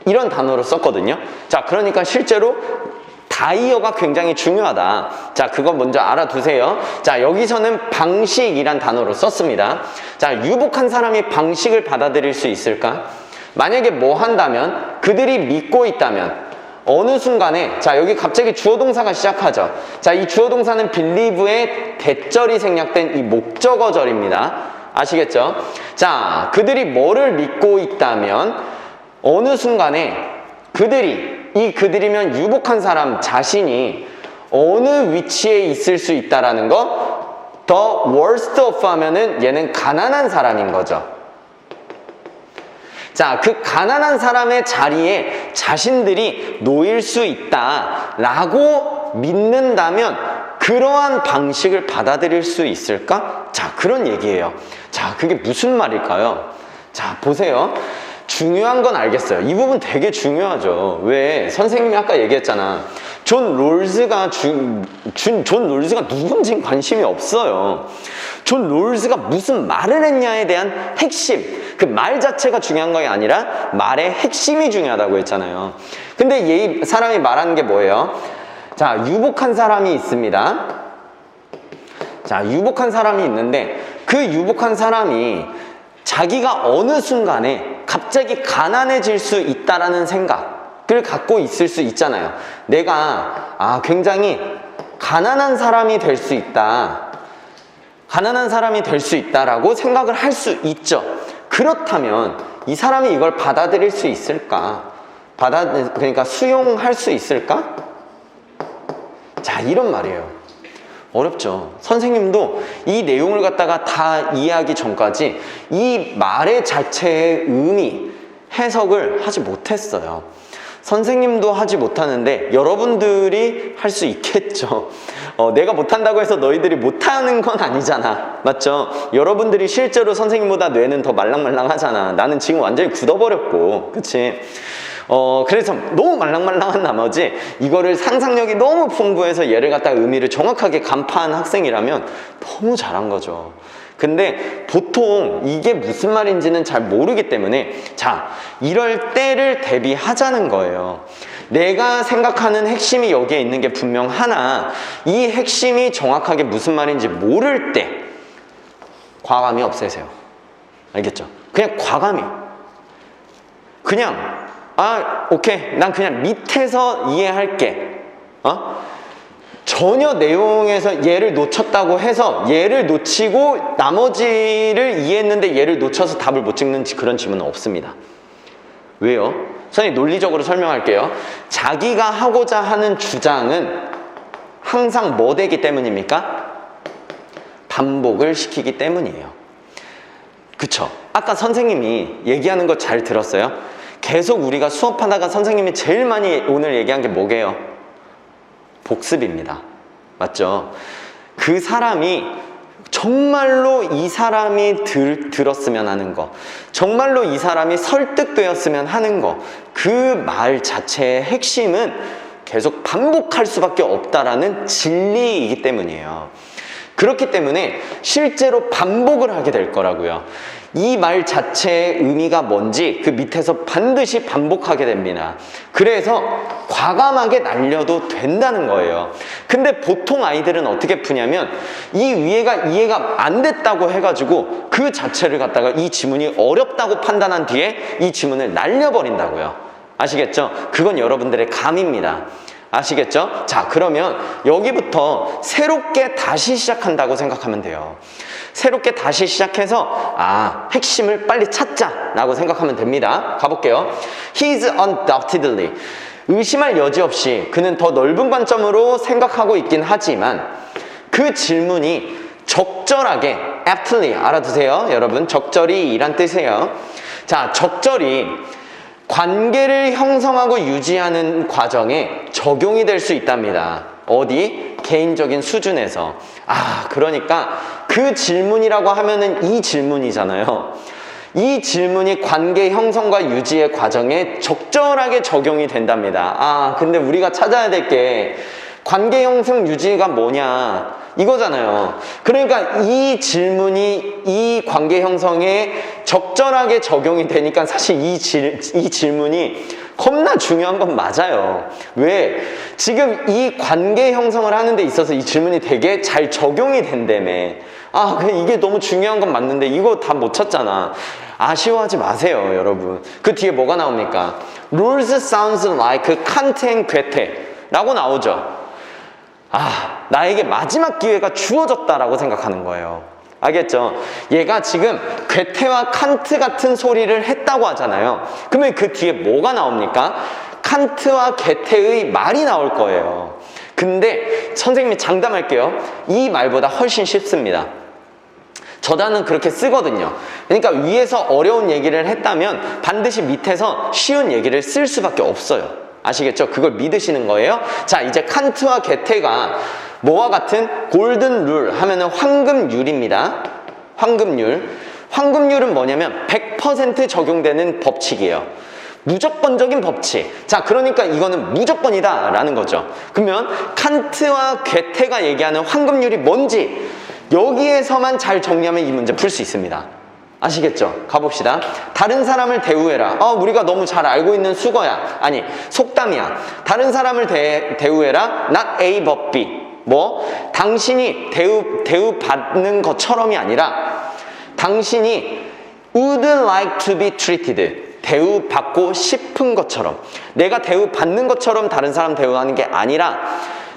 이런 단어로 썼거든요. 자, 그러니까 실제로 다이어가 굉장히 중요하다. 자, 그거 먼저 알아두세요. 자, 여기서는 방식이란 단어로 썼습니다. 자, 유복한 사람이 방식을 받아들일 수 있을까? 만약에 뭐 한다면, 그들이 믿고 있다면 어느 순간에, 자, 여기 갑자기 주어 동사가 시작하죠. 자, 이 주어 동사는 believe의 대절이 생략된 이 목적어절입니다. 아시겠죠? 자, 그들이 뭐를 믿고 있다면 어느 순간에 그들이면 유복한 사람 자신이 어느 위치에 있을 수 있다라는 거. The worst of 하면은 얘는 가난한 사람인 거죠. 자, 그 가난한 사람의 자리에 자신들이 놓일 수 있다라고 믿는다면 그러한 방식을 받아들일 수 있을까? 자, 그런 얘기예요. 자, 그게 무슨 말일까요? 자, 보세요. 중요한 건 알겠어요. 이 부분 되게 중요하죠. 왜? 선생님이 아까 얘기했잖아. 존 롤스가 누군지 관심이 없어요. 존 롤스가 무슨 말을 했냐에 대한 핵심, 그 말 자체가 중요한 것이 아니라 말의 핵심이 중요하다고 했잖아요. 근데 이 사람이 말하는 게 뭐예요? 자, 유복한 사람이 있습니다. 자, 유복한 사람이 있는데 그 유복한 사람이 자기가 어느 순간에 갑자기 가난해질 수 있다라는 생각을 갖고 있을 수 있잖아요. 내가 굉장히 가난한 사람이 될 수 있다. 가난한 사람이 될 수 있다라고 생각을 할 수 있죠. 그렇다면 이 사람이 이걸 받아들일 수 있을까? 그러니까 수용할 수 있을까? 자, 이런 말이에요. 어렵죠. 선생님도 이 내용을 갖다가 다 이해하기 전까지 이 말의 자체의 의미, 해석을 하지 못했어요. 선생님도 하지 못하는데 여러분들이 할 수 있겠죠. 내가 못한다고 해서 너희들이 못하는 건 아니잖아. 맞죠? 여러분들이 실제로 선생님보다 뇌는 더 말랑말랑하잖아. 나는 지금 완전히 굳어버렸고, 그치? 그래서 너무 말랑말랑한 나머지 이거를 상상력이 너무 풍부해서 얘를 갖다 의미를 정확하게 간파한 학생이라면 너무 잘한 거죠. 근데 보통 이게 무슨 말인지는 잘 모르기 때문에, 자, 이럴 때를 대비하자는 거예요. 내가 생각하는 핵심이 여기에 있는 게 분명 하나, 이 핵심이 정확하게 무슨 말인지 모를 때 과감히 없애세요. 알겠죠? 그냥 과감히, 그냥 오케이, 난 그냥 밑에서 이해할게. 전혀 내용에서 얘를 놓쳤다고 해서 얘를 놓치고 나머지를 이해했는데 얘를 놓쳐서 답을 못 찍는 그런 질문은 없습니다. 왜요? 선생님 논리적으로 설명할게요. 자기가 하고자 하는 주장은 항상 뭐 되기 때문입니까? 반복을 시키기 때문이에요. 그쵸? 아까 선생님이 얘기하는 거 잘 들었어요? 계속 우리가 수업하다가 선생님이 제일 많이 오늘 얘기한 게 뭐게요? 복습입니다. 맞죠? 그 사람이 정말로 이 사람이 들었으면 하는 거, 정말로 이 사람이 설득되었으면 하는 거, 그 말 자체의 핵심은 계속 반복할 수밖에 없다라는 진리이기 때문이에요. 그렇기 때문에 실제로 반복을 하게 될 거라고요. 이 말 자체의 의미가 뭔지 그 밑에서 반드시 반복하게 됩니다. 그래서 과감하게 날려도 된다는 거예요. 근데 보통 아이들은 어떻게 푸냐면 이 위에가 이해가 안 됐다고 해가지고 그 자체를 갖다가 이 지문이 어렵다고 판단한 뒤에 이 지문을 날려버린다고요. 아시겠죠? 그건 여러분들의 감입니다. 아시겠죠? 자, 그러면 여기부터 새롭게 다시 시작한다고 생각하면 돼요. 새롭게 다시 시작해서 핵심을 빨리 찾자라고 생각하면 됩니다. 가볼게요. He's undoubtedly, 의심할 여지 없이 그는 더 넓은 관점으로 생각하고 있긴 하지만 그 질문이 적절하게, aptly 알아두세요. 여러분, 적절히 이란 뜻이에요. 자, 적절히 관계를 형성하고 유지하는 과정에 적용이 될 수 있답니다. 어디? 개인적인 수준에서. 그러니까 그 질문이라고 하면은 이 질문이잖아요. 이 질문이 관계 형성과 유지의 과정에 적절하게 적용이 된답니다. 근데 우리가 찾아야 될 게 관계 형성 유지가 뭐냐 이거잖아요. 그러니까 이 질문이 이 관계 형성에 적절하게 적용이 되니까 사실 이 질문이 겁나 중요한 건 맞아요. 왜? 지금 이 관계 형성을 하는 데 있어서 이 질문이 되게 잘 적용이 된다며. 이게 너무 중요한 건 맞는데 이거 다 못 찾잖아. 아쉬워하지 마세요, 여러분. 그 뒤에 뭐가 나옵니까? Rules sounds like Kant and Goethe 라고 나오죠. 나에게 마지막 기회가 주어졌다라고 생각하는 거예요. 알겠죠? 얘가 지금 괴테와 칸트 같은 소리를 했다고 하잖아요. 그러면 그 뒤에 뭐가 나옵니까? 칸트와 괴테의 말이 나올 거예요. 근데 선생님이 장담할게요. 이 말보다 훨씬 쉽습니다. 저자는 그렇게 쓰거든요. 그러니까 위에서 어려운 얘기를 했다면 반드시 밑에서 쉬운 얘기를 쓸 수밖에 없어요. 아시겠죠? 그걸 믿으시는 거예요. 자, 이제 칸트와 괴테가 뭐와 같은 골든 룰 하면은 황금률입니다. 황금률. 황금률은 뭐냐면 100% 적용되는 법칙이에요. 무조건적인 법칙. 자, 그러니까 이거는 무조건이다 라는 거죠. 그러면 칸트와 괴테가 얘기하는 황금률이 뭔지 여기에서만 잘 정리하면 이 문제 풀 수 있습니다. 아시겠죠? 가봅시다. 다른 사람을 대우해라. 우리가 너무 잘 알고 있는 수거야. 아니, 속담이야. 다른 사람을 대우해라. Not A but B. 당신이 대우받는 것처럼이 아니라 당신이 would like to be treated. 대우받고 싶은 것처럼. 내가 대우받는 것처럼 다른 사람 대우하는 게 아니라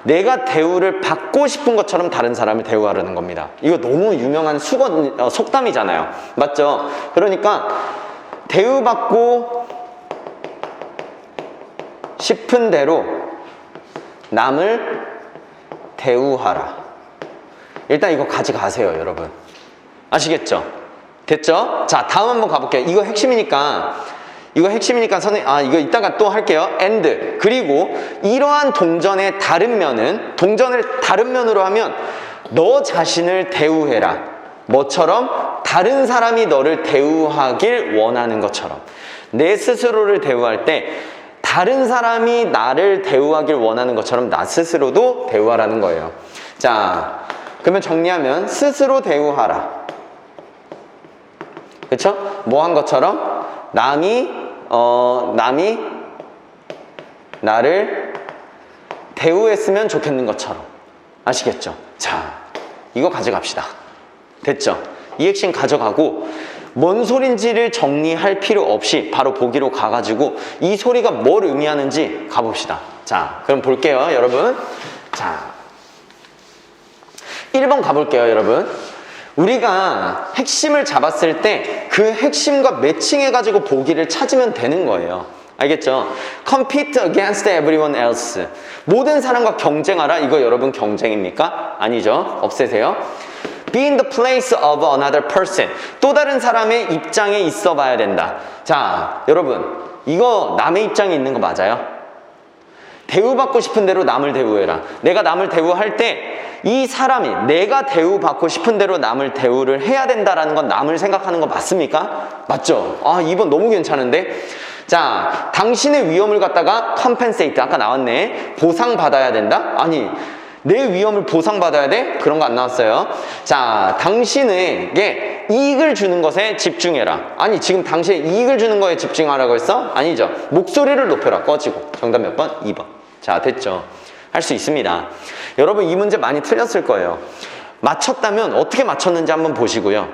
내가 대우를 받고 싶은 것처럼 다른 사람을 대우하려는 겁니다. 이거 너무 유명한 속담이잖아요. 맞죠? 그러니까 대우받고 싶은 대로 남을 대우하라. 일단 이거 가져가세요, 여러분. 아시겠죠? 됐죠? 자, 다음 한번 가볼게요. 이거 핵심이니까 선생님, 이거 이따가 또 할게요. and. 그리고 이러한 동전의 다른 면은, 동전을 다른 면으로 하면 너 자신을 대우해라. 뭐처럼? 다른 사람이 너를 대우하길 원하는 것처럼. 내 스스로를 대우할 때 다른 사람이 나를 대우하길 원하는 것처럼 나 스스로도 대우하라는 거예요. 자, 그러면 정리하면 스스로 대우하라. 그쵸? 뭐 한 것처럼? 남이 나를 대우했으면 좋겠는 것처럼. 아시겠죠? 자, 이거 가져갑시다. 됐죠? 이 핵심 가져가고 뭔 소린지를 정리할 필요 없이 바로 보기로 가가지고 이 소리가 뭘 의미하는지 가봅시다. 자, 그럼 볼게요, 여러분. 자, 1번 가볼게요, 여러분. 우리가 핵심을 잡았을 때 그 핵심과 매칭해가지고 보기를 찾으면 되는 거예요. 알겠죠? Compete against everyone else. 모든 사람과 경쟁하라. 이거 여러분 경쟁입니까? 아니죠. 없애세요. be in the place of another person. 또 다른 사람의 입장에 있어 봐야 된다. 자, 여러분, 이거 남의 입장에 있는 거 맞아요? 대우받고 싶은 대로 남을 대우해라. 내가 남을 대우할 때 이 사람이 내가 대우받고 싶은 대로 남을 대우를 해야 된다라는 건 남을 생각하는 거 맞습니까? 맞죠? 아, 2번 너무 괜찮은데? 자, 당신의 위험을 갖다가 compensate, 아까 나왔네. 보상받아야 된다? 아니, 내 위험을 보상받아야 돼? 그런 거 안 나왔어요. 자, 당신에게 이익을 주는 것에 집중해라. 아니, 지금 당신의 이익을 주는 거에 집중하라고 했어? 아니죠. 목소리를 높여라. 꺼지고. 정답 몇 번? 2번. 자, 됐죠. 할 수 있습니다. 여러분, 이 문제 많이 틀렸을 거예요. 맞췄다면 어떻게 맞췄는지 한번 보시고요.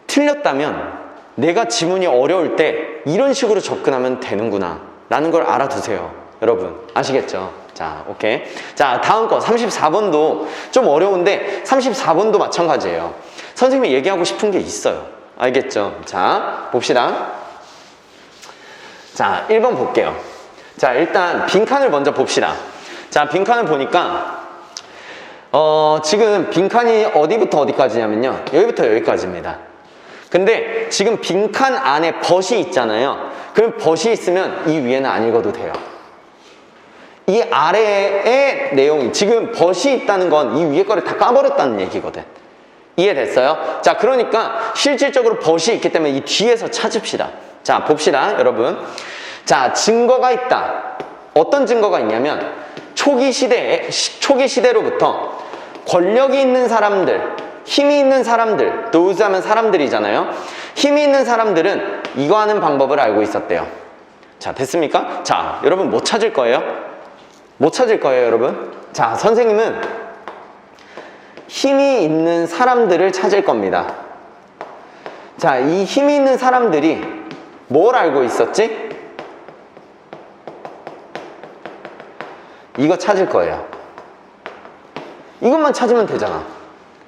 틀렸다면 내가 지문이 어려울 때 이런 식으로 접근하면 되는구나 라는 걸 알아두세요. 여러분, 아시겠죠? 자, 오케이. 자, 다음 거 34번도 좀 어려운데 34번도 마찬가지예요. 선생님이 얘기하고 싶은 게 있어요. 알겠죠? 자, 봅시다. 자, 1번 볼게요. 자, 일단 빈칸을 먼저 봅시다. 자, 빈칸을 보니까 지금 빈칸이 어디부터 어디까지냐면요, 여기부터 여기까지입니다. 근데 지금 빈칸 안에 벗이 있잖아요. 그럼 벗이 있으면 이 위에는 안 읽어도 돼요. 이 아래의 내용이, 지금 벗이 있다는 건 이 위에 거를 다 까버렸다는 얘기거든. 이해됐어요? 자, 그러니까 실질적으로 벗이 있기 때문에 이 뒤에서 찾읍시다. 자, 봅시다, 여러분. 자, 증거가 있다. 어떤 증거가 있냐면 초기 시대로부터 권력이 있는 사람들, 힘이 있는 사람들, those 하면 사람들이잖아요. 힘이 있는 사람들은 이거 하는 방법을 알고 있었대요. 자, 됐습니까? 자, 여러분 뭐 찾을 거예요? 뭐 찾을 거예요, 여러분? 자, 선생님은 힘이 있는 사람들을 찾을 겁니다. 자, 이 힘이 있는 사람들이 뭘 알고 있었지? 이거 찾을 거예요. 이것만 찾으면 되잖아.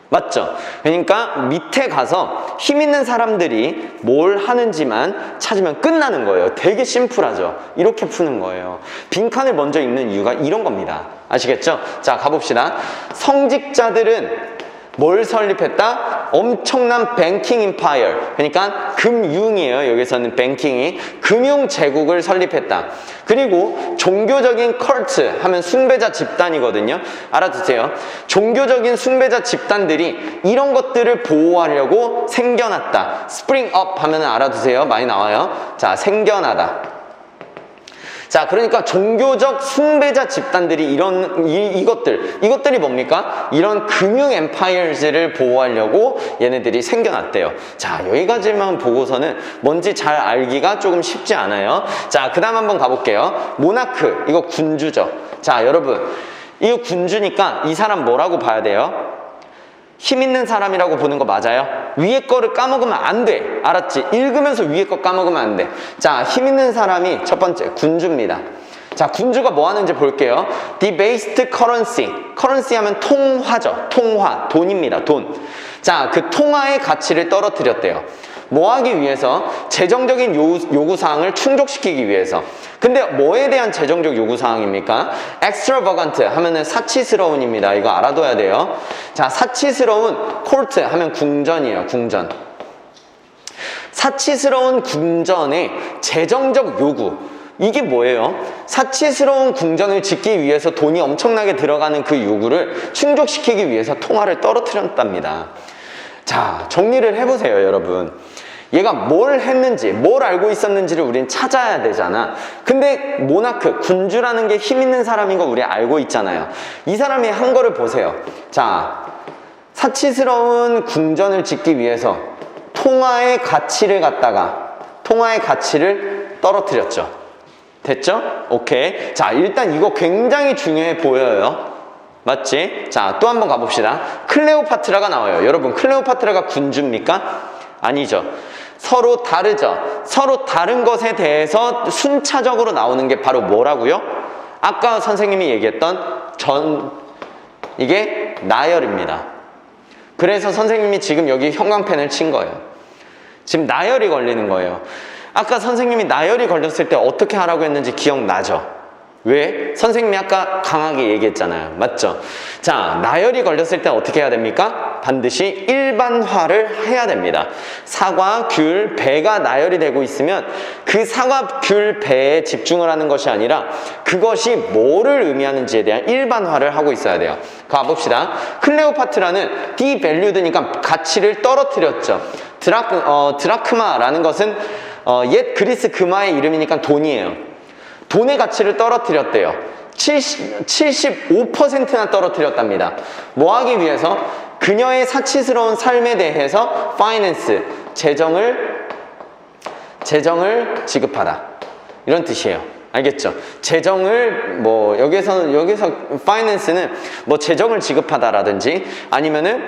맞죠? 그러니까 밑에 가서 힘 있는 사람들이 뭘 하는지만 찾으면 끝나는 거예요. 되게 심플하죠? 이렇게 푸는 거예요. 빈칸을 먼저 읽는 이유가 이런 겁니다. 아시겠죠? 자, 가봅시다. 성직자들은 뭘 설립했다? 엄청난 뱅킹 임파이어, 그러니까 금융이에요. 여기서는 뱅킹이 금융 제국을 설립했다. 그리고 종교적인 컬트 하면 숭배자 집단이거든요. 알아두세요. 종교적인 숭배자 집단들이 이런 것들을 보호하려고 생겨났다. 스프링 업 하면 알아두세요. 많이 나와요. 자, 생겨나다. 자, 그러니까 종교적 숭배자 집단들이 이것들이 뭡니까? 이런 금융 엠파이어즈를 보호하려고 얘네들이 생겨났대요. 자, 여기까지만 보고서는 뭔지 잘 알기가 조금 쉽지 않아요. 자, 그 다음 한번 가볼게요. 모나크, 이거 군주죠. 자, 여러분, 이거 군주니까 이 사람 뭐라고 봐야 돼요? 힘 있는 사람이라고 보는 거 맞아요? 위에 거를 까먹으면 안 돼. 알았지? 읽으면서 위에 거 까먹으면 안 돼. 자, 힘 있는 사람이 첫 번째 군주입니다. 자, 군주가 뭐 하는지 볼게요. Debased currency. currency 하면 통화죠. 통화, 돈입니다. 돈. 자, 그 통화의 가치를 떨어뜨렸대요. 뭐 하기 위해서? 재정적인 요구사항을 충족시키기 위해서. 근데 뭐에 대한 재정적 요구사항입니까? extravagant 하면은 사치스러운입니다. 이거 알아둬야 돼요. 자, 사치스러운 court 하면 궁전이에요. 궁전. 사치스러운 궁전의 재정적 요구. 이게 뭐예요? 사치스러운 궁전을 짓기 위해서 돈이 엄청나게 들어가는 그 요구를 충족시키기 위해서 통화를 떨어뜨렸답니다. 자, 정리를 해보세요, 여러분. 얘가 뭘 했는지, 뭘 알고 있었는지를 우린 찾아야 되잖아. 근데 모나크, 군주라는 게 힘 있는 사람인 거 우리 알고 있잖아요. 이 사람이 한 거를 보세요. 자, 사치스러운 궁전을 짓기 위해서 통화의 가치를 떨어뜨렸죠. 됐죠? 오케이. 자, 일단 이거 굉장히 중요해 보여요. 맞지? 자, 또 한번 가봅시다. 클레오파트라가 나와요. 여러분, 클레오파트라가 군주입니까? 아니죠. 서로 다르죠. 서로 다른 것에 대해서 순차적으로 나오는 게 바로 뭐라고요? 아까 선생님이 얘기했던 이게 나열입니다. 그래서 선생님이 지금 여기 형광펜을 친 거예요. 지금 나열이 걸리는 거예요. 아까 선생님이 나열이 걸렸을 때 어떻게 하라고 했는지 기억나죠? 왜? 선생님이 아까 강하게 얘기했잖아요. 맞죠? 자, 나열이 걸렸을 때 어떻게 해야 됩니까? 반드시 일반화를 해야 됩니다. 사과, 귤, 배가 나열이 되고 있으면 그 사과, 귤, 배에 집중을 하는 것이 아니라 그것이 뭐를 의미하는지에 대한 일반화를 하고 있어야 돼요. 가봅시다. 클레오파트라는 디밸류드니까 가치를 떨어뜨렸죠. 드라크마라는 것은 옛 그리스 금화의 이름이니까 돈이에요. 돈의 가치를 떨어뜨렸대요. 75%나 떨어뜨렸답니다. 뭐 하기 위해서? 그녀의 사치스러운 삶에 대해서 파이낸스, 재정을 지급하다. 이런 뜻이에요. 알겠죠? 재정을 여기서 파이낸스는 재정을 지급하다라든지 아니면은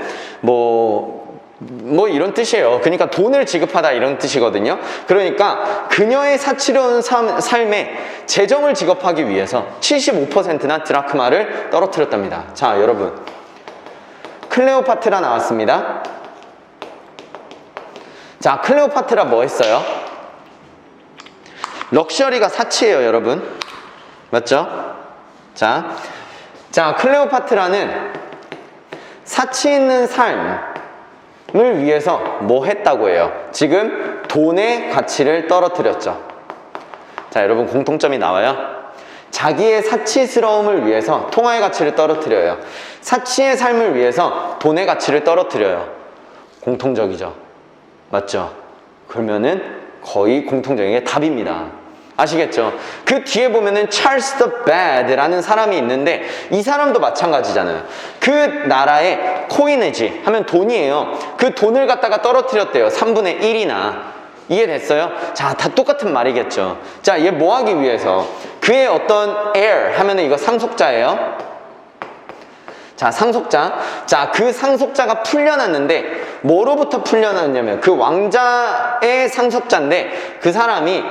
이런 뜻이에요. 그러니까 돈을 지급하다 이런 뜻이거든요. 그러니까 그녀의 사치로운 삶에 재정을 지급하기 위해서 75%나 드라크마를 떨어뜨렸답니다. 자, 여러분, 클레오파트라 나왔습니다. 자, 클레오파트라 뭐 했어요? 럭셔리가 사치예요, 여러분. 맞죠? 자, 클레오파트라는 사치 있는 삶을 위해서 뭐 했다고 해요? 지금 돈의 가치를 떨어뜨렸죠. 자, 여러분, 공통점이 나와요. 자기의 사치스러움을 위해서 통화의 가치를 떨어뜨려요. 사치의 삶을 위해서 돈의 가치를 떨어뜨려요. 공통적이죠. 맞죠? 그러면은 거의 공통적인 게 답입니다. 아시겠죠? 그 뒤에 보면은 찰스 더 배드라는 사람이 있는데 이 사람도 마찬가지잖아요. 그 나라의 코이네지 하면 돈이에요. 그 돈을 갖다가 떨어뜨렸대요. 3분의 1이나. 이해됐어요? 자, 다 똑같은 말이겠죠. 자, 얘 뭐 하기 위해서? 그의 어떤 heir 하면은 이거 상속자예요. 자, 상속자. 자, 그 상속자가 풀려났는데 뭐로부터 풀려났냐면 그 왕자의 상속자인데 그 사람이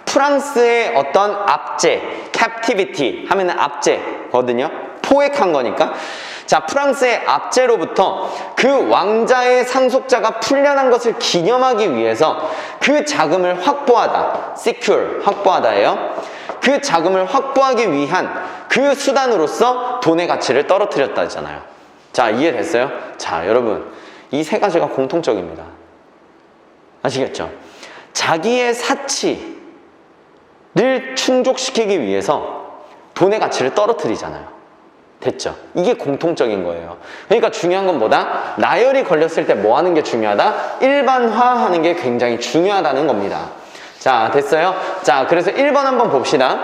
프랑스의 어떤 압제, captivity 하면은 압제거든요. 포획한 거니까. 자, 프랑스의 압제로부터 그 왕자의 상속자가 풀려난 것을 기념하기 위해서 그 자금을 확보하다, secure, 확보하다예요. 그 자금을 확보하기 위한 그 수단으로서 돈의 가치를 떨어뜨렸다잖아요. 자, 이해됐어요? 자, 여러분, 이 세 가지가 공통적입니다. 아시겠죠? 자기의 사치를 충족시키기 위해서 돈의 가치를 떨어뜨리잖아요. 됐죠? 이게 공통적인 거예요. 그러니까 중요한 건 뭐다? 나열이 걸렸을 때 뭐 하는 게 중요하다? 일반화하는 게 굉장히 중요하다는 겁니다. 자, 됐어요? 자, 그래서 1번 한번 봅시다.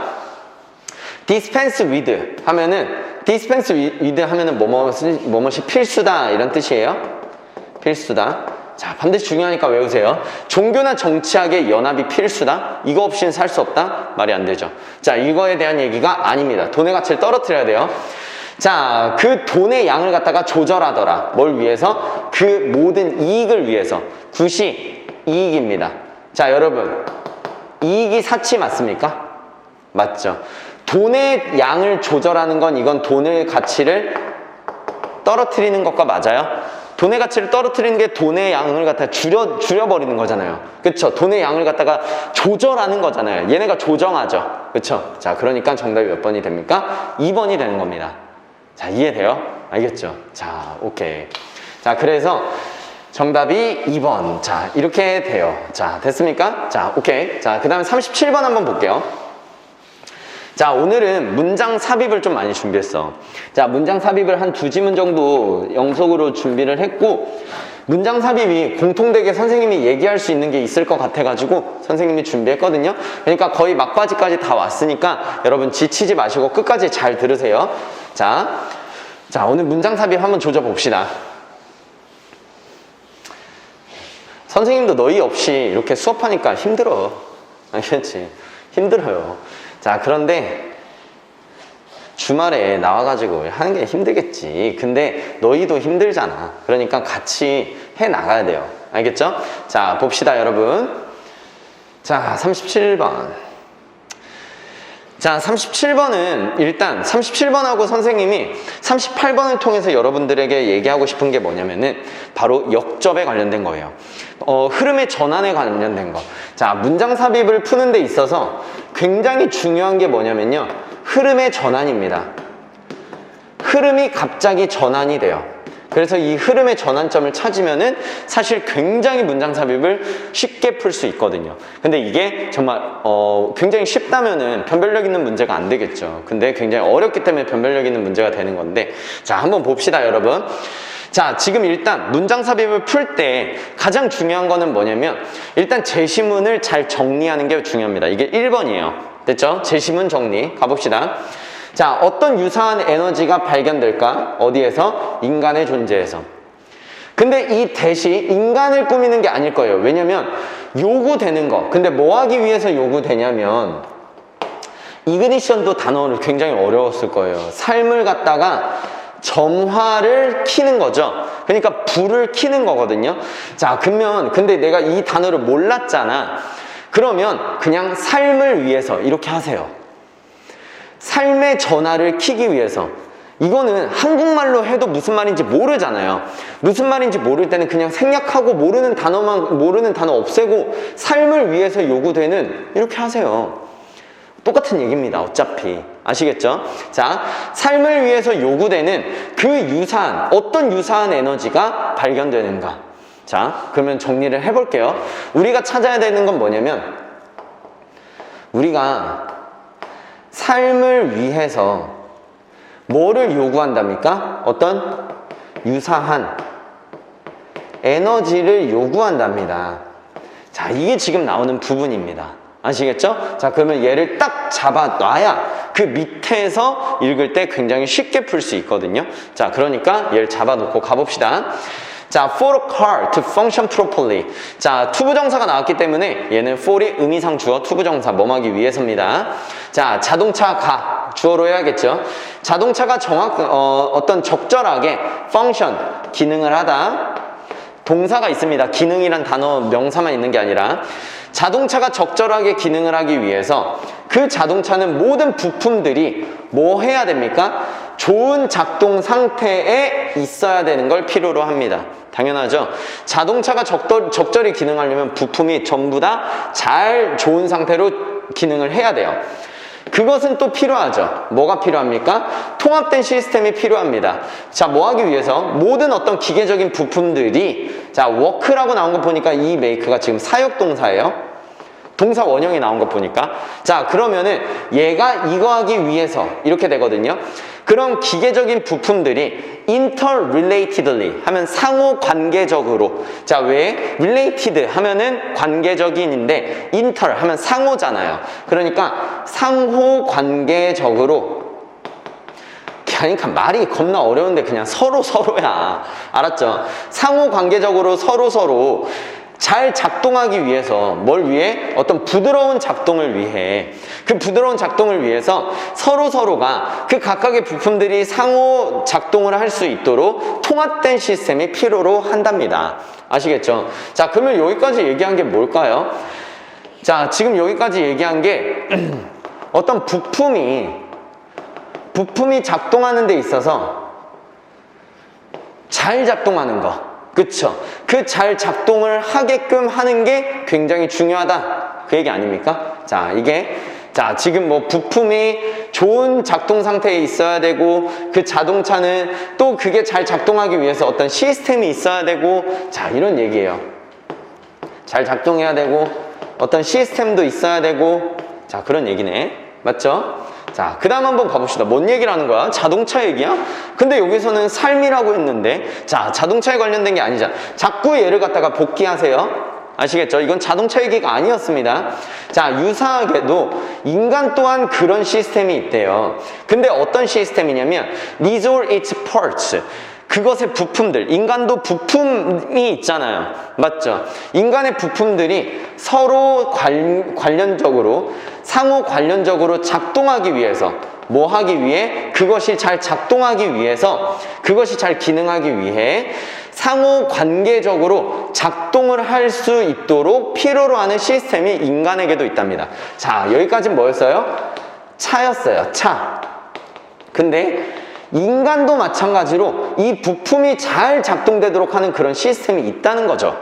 dispense with 하면은 dispense with 하면은 뭐뭐이 필수다 이런 뜻이에요. 필수다. 자, 반드시 중요하니까 외우세요. 종교나 정치학의 연합이 필수다? 이거 없이는 살 수 없다? 말이 안 되죠. 자, 이거에 대한 얘기가 아닙니다. 돈의 가치를 떨어뜨려야 돼요. 자, 그 돈의 양을 갖다가 조절하더라. 뭘 위해서? 그 모든 이익을 위해서. 굿이 이익입니다. 자, 여러분, 이익이 사치 맞습니까? 맞죠. 돈의 양을 조절하는 건 이건 돈의 가치를 떨어뜨리는 것과 맞아요. 돈의 가치를 떨어뜨리는 게 돈의 양을 갖다가 줄여버리는 거잖아요. 그쵸? 돈의 양을 갖다가 조절하는 거잖아요. 얘네가 조정하죠. 그쵸? 자, 그러니까 정답이 몇 번이 됩니까? 2번이 되는 겁니다. 자, 이해돼요? 알겠죠? 자, 오케이. 자, 그래서 정답이 2번. 자, 이렇게 돼요. 자, 됐습니까? 자, 오케이. 자, 그 다음에 37번 한번 볼게요. 자, 오늘은 문장 삽입을 좀 많이 준비했어. 자, 문장 삽입을 한 2지문 정도 영속으로 준비를 했고, 문장 삽입이 공통되게 선생님이 얘기할 수 있는 게 있을 것 같아가지고 선생님이 준비했거든요. 그러니까 거의 막바지까지 다 왔으니까 여러분 지치지 마시고 끝까지 잘 들으세요. 자, 오늘 문장 삽입 한번 조져봅시다. 선생님도 너희 없이 이렇게 수업하니까 힘들어. 알겠지? 힘들어요. 자, 그런데 주말에 나와가지고 하는 게 힘들겠지. 근데 너희도 힘들잖아. 그러니까 같이 해 나가야 돼요. 알겠죠? 자, 봅시다, 여러분. 자, 37번. 자, 37번은 일단 37번하고 선생님이 38번을 통해서 여러분들에게 얘기하고 싶은 게 뭐냐면은 바로 역접에 관련된 거예요. 흐름의 전환에 관련된 거. 자, 문장 삽입을 푸는 데 있어서 굉장히 중요한 게 뭐냐면요. 흐름의 전환입니다. 흐름이 갑자기 전환이 돼요. 그래서 이 흐름의 전환점을 찾으면은 사실 굉장히 문장 삽입을 쉽게 풀 수 있거든요. 근데 이게 정말 굉장히 쉽다면은 변별력 있는 문제가 안 되겠죠. 근데 굉장히 어렵기 때문에 변별력 있는 문제가 되는 건데, 자, 한번 봅시다, 여러분. 자, 지금 일단 문장 삽입을 풀 때 가장 중요한 거는 뭐냐면, 일단 제시문을 잘 정리하는 게 중요합니다. 이게 1번이에요. 됐죠? 제시문 정리 가봅시다. 자, 어떤 유사한 에너지가 발견될까? 어디에서? 인간의 존재에서. 근데 이 대시 인간을 꾸미는 게 아닐 거예요. 왜냐면 요구되는 거. 근데 뭐 하기 위해서 요구되냐면, 이그니션도 단어를 굉장히 어려웠을 거예요. 삶을 갖다가 점화를 켜는 거죠. 그러니까 불을 켜는 거거든요. 자, 그러면 근데 내가 이 단어를 몰랐잖아. 그러면 그냥 삶을 위해서 이렇게 하세요. 삶의 전화를 켜기 위해서. 이거는 한국말로 해도 무슨 말인지 모르잖아요. 무슨 말인지 모를 때는 그냥 생략하고 모르는 단어 없애고 삶을 위해서 요구되는 이렇게 하세요. 똑같은 얘기입니다. 어차피. 아시겠죠? 자, 삶을 위해서 요구되는 그 유사한, 어떤 유사한 에너지가 발견되는가. 자, 그러면 정리를 해볼게요. 우리가 찾아야 되는 건 뭐냐면, 우리가 삶을 위해서 뭐를 요구한답니까? 어떤 유사한 에너지를 요구한답니다. 자, 이게 지금 나오는 부분입니다. 아시겠죠? 자, 그러면 얘를 딱 잡아놔야 그 밑에서 읽을 때 굉장히 쉽게 풀 수 있거든요. 자, 그러니까 얘를 잡아놓고 가봅시다. 자, for a car to function properly. 자, 투부정사가 나왔기 때문에 얘는 for이 의미상 주어, 투부정사 뭐하기 위해서입니다. 자, 자동차가 주어로 해야겠죠. 자동차가 어떤 적절하게 function, 기능을 하다. 동사가 있습니다. 기능이란 단어 명사만 있는 게 아니라 자동차가 적절하게 기능을 하기 위해서 그 자동차는 모든 부품들이 뭐 해야 됩니까? 좋은 작동 상태에 있어야 되는 걸 필요로 합니다. 당연하죠. 자동차가 적절히 기능하려면 부품이 전부 다 잘 좋은 상태로 기능을 해야 돼요. 그것은 또 필요하죠. 뭐가 필요합니까? 통합된 시스템이 필요합니다. 자, 뭐 하기 위해서? 모든 어떤 기계적인 부품들이, 자, work라고 나온 거 보니까 이 make가 지금 사역동사예요. 동사 원형이 나온 거 보니까. 자, 그러면은 얘가 이거 하기 위해서 이렇게 되거든요. 그럼 기계적인 부품들이 interrelatedly 하면 상호 관계적으로. 자, 왜? related 하면은 관계적인인데 inter 하면 상호잖아요. 그러니까 상호 관계적으로. 그러니까 말이 겁나 어려운데 그냥 서로야. 알았죠? 상호 관계적으로 서로 잘 작동하기 위해서 뭘 위해? 어떤 부드러운 작동을 위해. 그 부드러운 작동을 위해서 서로가 그 각각의 부품들이 상호 작동을 할 수 있도록 통합된 시스템이 필요로 한답니다. 아시겠죠? 자, 그러면 여기까지 얘기한 게 뭘까요? 자, 지금 여기까지 얘기한 게 어떤 부품이 작동하는 데 있어서 잘 작동하는 거. 그쵸? 그 잘 작동을 하게끔 하는 게 굉장히 중요하다. 그 얘기 아닙니까? 자, 지금 뭐 부품이 좋은 작동 상태에 있어야 되고, 그 자동차는 또 그게 잘 작동하기 위해서 어떤 시스템이 있어야 되고, 자, 이런 얘기예요. 잘 작동해야 되고, 어떤 시스템도 있어야 되고, 자, 그런 얘기네. 맞죠? 자, 그 다음 한번 가봅시다. 뭔 얘기를 하는 거야? 자동차 얘기야? 근데 여기서는 삶이라고 했는데, 자, 자동차에 관련된 게 아니잖아. 자꾸 얘를 갖다가 복귀하세요. 아시겠죠? 이건 자동차 얘기가 아니었습니다. 자, 유사하게도 인간 또한 그런 시스템이 있대요. 근데 어떤 시스템이냐면 these are its parts. 그것의 부품들, 인간도 부품이 있잖아요. 맞죠? 인간의 부품들이 서로 관련적으로, 상호 관련적으로 작동하기 위해서, 뭐 하기 위해? 그것이 잘 작동하기 위해서, 그것이 잘 기능하기 위해 상호 관계적으로 작동을 할 수 있도록 필요로 하는 시스템이 인간에게도 있답니다. 자, 여기까지는 뭐였어요? 차였어요. 차. 근데 인간도 마찬가지로 이 부품이 잘 작동되도록 하는 그런 시스템이 있다는 거죠.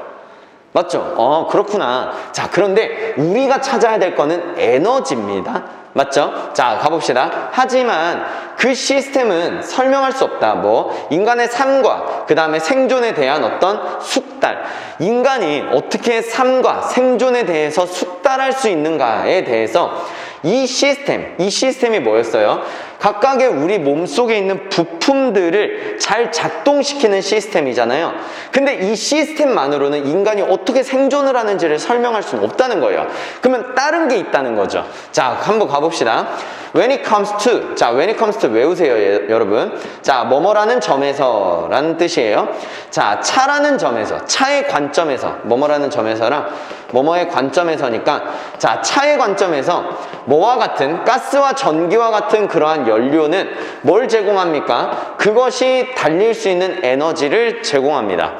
맞죠? 그렇구나. 자, 그런데 우리가 찾아야 될 거는 에너지입니다. 맞죠? 자, 가봅시다. 하지만 그 시스템은 설명할 수 없다. 뭐 인간의 삶과 그 다음에 생존에 대한 어떤 숙달, 인간이 어떻게 삶과 생존에 대해서 숙달할 수 있는가에 대해서 이 시스템이 뭐였어요? 각각의 우리 몸속에 있는 부품들을 잘 작동시키는 시스템이잖아요. 근데 이 시스템만으로는 인간이 어떻게 생존을 하는지를 설명할 수는 없다는 거예요. 그러면 다른 게 있다는 거죠. 자, 한번 가봅시다. When it comes to, 자, when it comes to 외우세요, 여러분. 자, 뭐뭐라는 점에서 라는 뜻이에요. 자, 차라는 점에서, 차의 관점에서, 뭐뭐라는 점에서랑 뭐뭐의 관점에서니까, 자, 차의 관점에서 뭐와 같은, 가스와 전기와 같은 그러한 연료는 뭘 제공합니까? 그것이 달릴 수 있는 에너지를 제공합니다.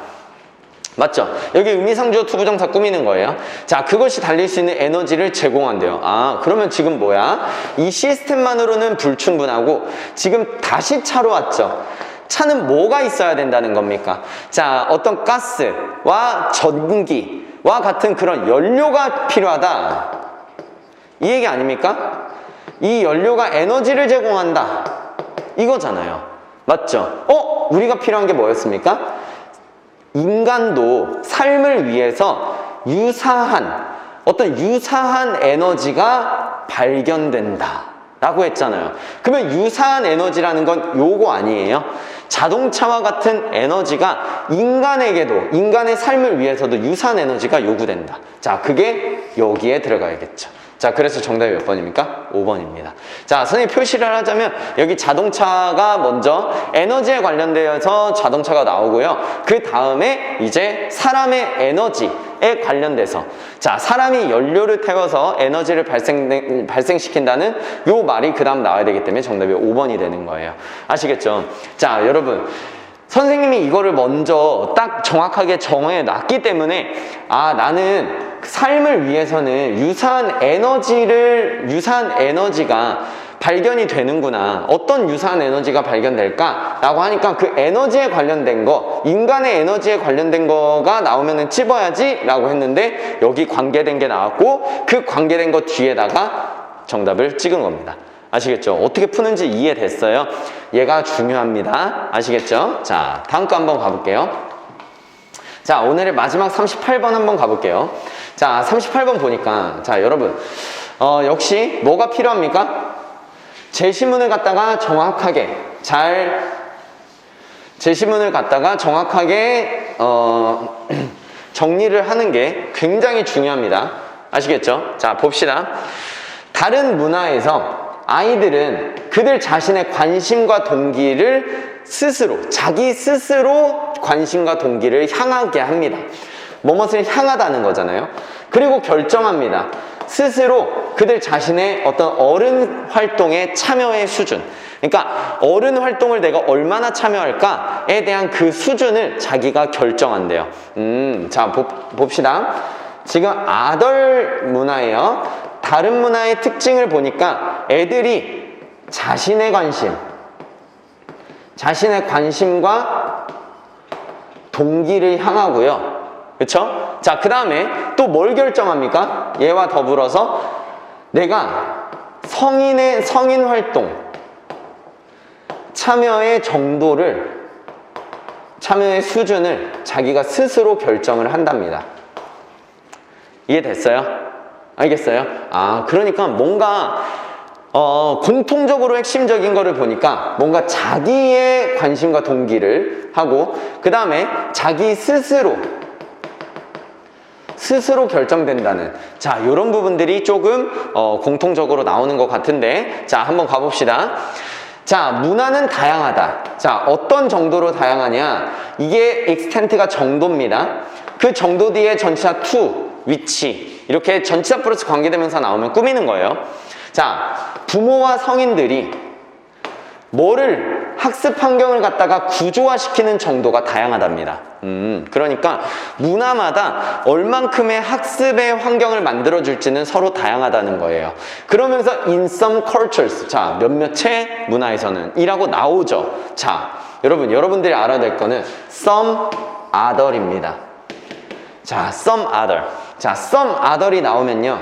맞죠? 여기 의미상주어 투부정사 꾸미는 거예요. 자, 그것이 달릴 수 있는 에너지를 제공한대요. 아, 그러면 지금 뭐야? 이 시스템만으로는 불충분하고 지금 다시 차로 왔죠. 차는 뭐가 있어야 된다는 겁니까? 자, 어떤 가스와 전기와 같은 그런 연료가 필요하다. 이 얘기 아닙니까? 이 연료가 에너지를 제공한다. 이거잖아요. 맞죠? 우리가 필요한 게 뭐였습니까? 인간도 삶을 위해서 어떤 유사한 에너지가 발견된다 라고 했잖아요. 그러면 유사한 에너지라는 건 요거 아니에요? 자동차와 같은 에너지가 인간에게도, 인간의 삶을 위해서도 유사한 에너지가 요구된다. 자, 그게 여기에 들어가야겠죠. 자, 그래서 정답이 몇 번입니까? 5번입니다. 자, 선생님 표시를 하자면 여기 자동차가 먼저 에너지에 관련되어서 자동차가 나오고요. 그 다음에 이제 사람의 에너지에 관련돼서, 자, 사람이 연료를 태워서 에너지를 발생시킨다는 요 말이 그 다음 나와야 되기 때문에 정답이 5번이 되는 거예요. 아시겠죠? 자, 여러분. 선생님이 이거를 먼저 딱 정확하게 정해놨기 때문에 아, 나는 삶을 위해서는 유사한 에너지가 발견이 되는구나. 어떤 유사한 에너지가 발견될까? 라고 하니까 그 에너지에 관련된 거, 인간의 에너지에 관련된 거가 나오면은 찝어야지 라고 했는데 여기 관계된 게 나왔고 그 관계된 거 뒤에다가 정답을 찍은 겁니다. 아시겠죠? 어떻게 푸는지 이해됐어요? 얘가 중요합니다. 아시겠죠? 자, 다음 거 한번 가볼게요. 자, 오늘의 마지막 38번 한번 가볼게요. 자, 38번 보니까, 자, 여러분, 역시 뭐가 필요합니까? 제시문을 갖다가 정확하게 정리를 하는 게 굉장히 중요합니다. 아시겠죠? 자, 봅시다. 다른 문화에서 아이들은 그들 자신의 관심과 동기를 자기 스스로 관심과 동기를 향하게 합니다. 뭐뭇을 향하다는 거잖아요. 그리고 결정합니다. 스스로 그들 자신의 어떤 어른 활동의 참여의 수준. 그러니까 어른 활동을 내가 얼마나 참여할까에 대한 그 수준을 자기가 결정한대요. 자, 봅시다. 지금 아덜 문화예요. 다른 문화의 특징을 보니까 애들이 자신의 관심과 동기를 향하고요. 그쵸? 자, 그 다음에 또 뭘 결정합니까? 얘와 더불어서 내가 성인 활동 참여의 수준을 자기가 스스로 결정을 한답니다. 이해됐어요? 알겠어요? 아, 그러니까 뭔가 공통적으로 핵심적인 거를 보니까 뭔가 자기의 관심과 동기를 하고 그 다음에 자기 스스로 결정된다는, 자, 이런 부분들이 조금 공통적으로 나오는 것 같은데, 자, 한번 가봅시다. 자, 문화는 다양하다. 자, 어떤 정도로 다양하냐? 이게 extent가 정도입니다. 그 정도 뒤에 전치사 to, 위치, 이렇게 전치사 플러스 관계대명사 나오면 꾸미는 거예요. 자, 부모와 성인들이 뭐를 학습 환경을 갖다가 구조화시키는 정도가 다양하답니다. 그러니까 문화마다 얼만큼의 학습의 환경을 만들어줄지는 서로 다양하다는 거예요. 그러면서 in some cultures, 자, 몇몇의 문화에서는 이라고 나오죠. 자, 여러분들이 알아야 될 거는 some other입니다. 자, some other. 자, some other이 나오면요,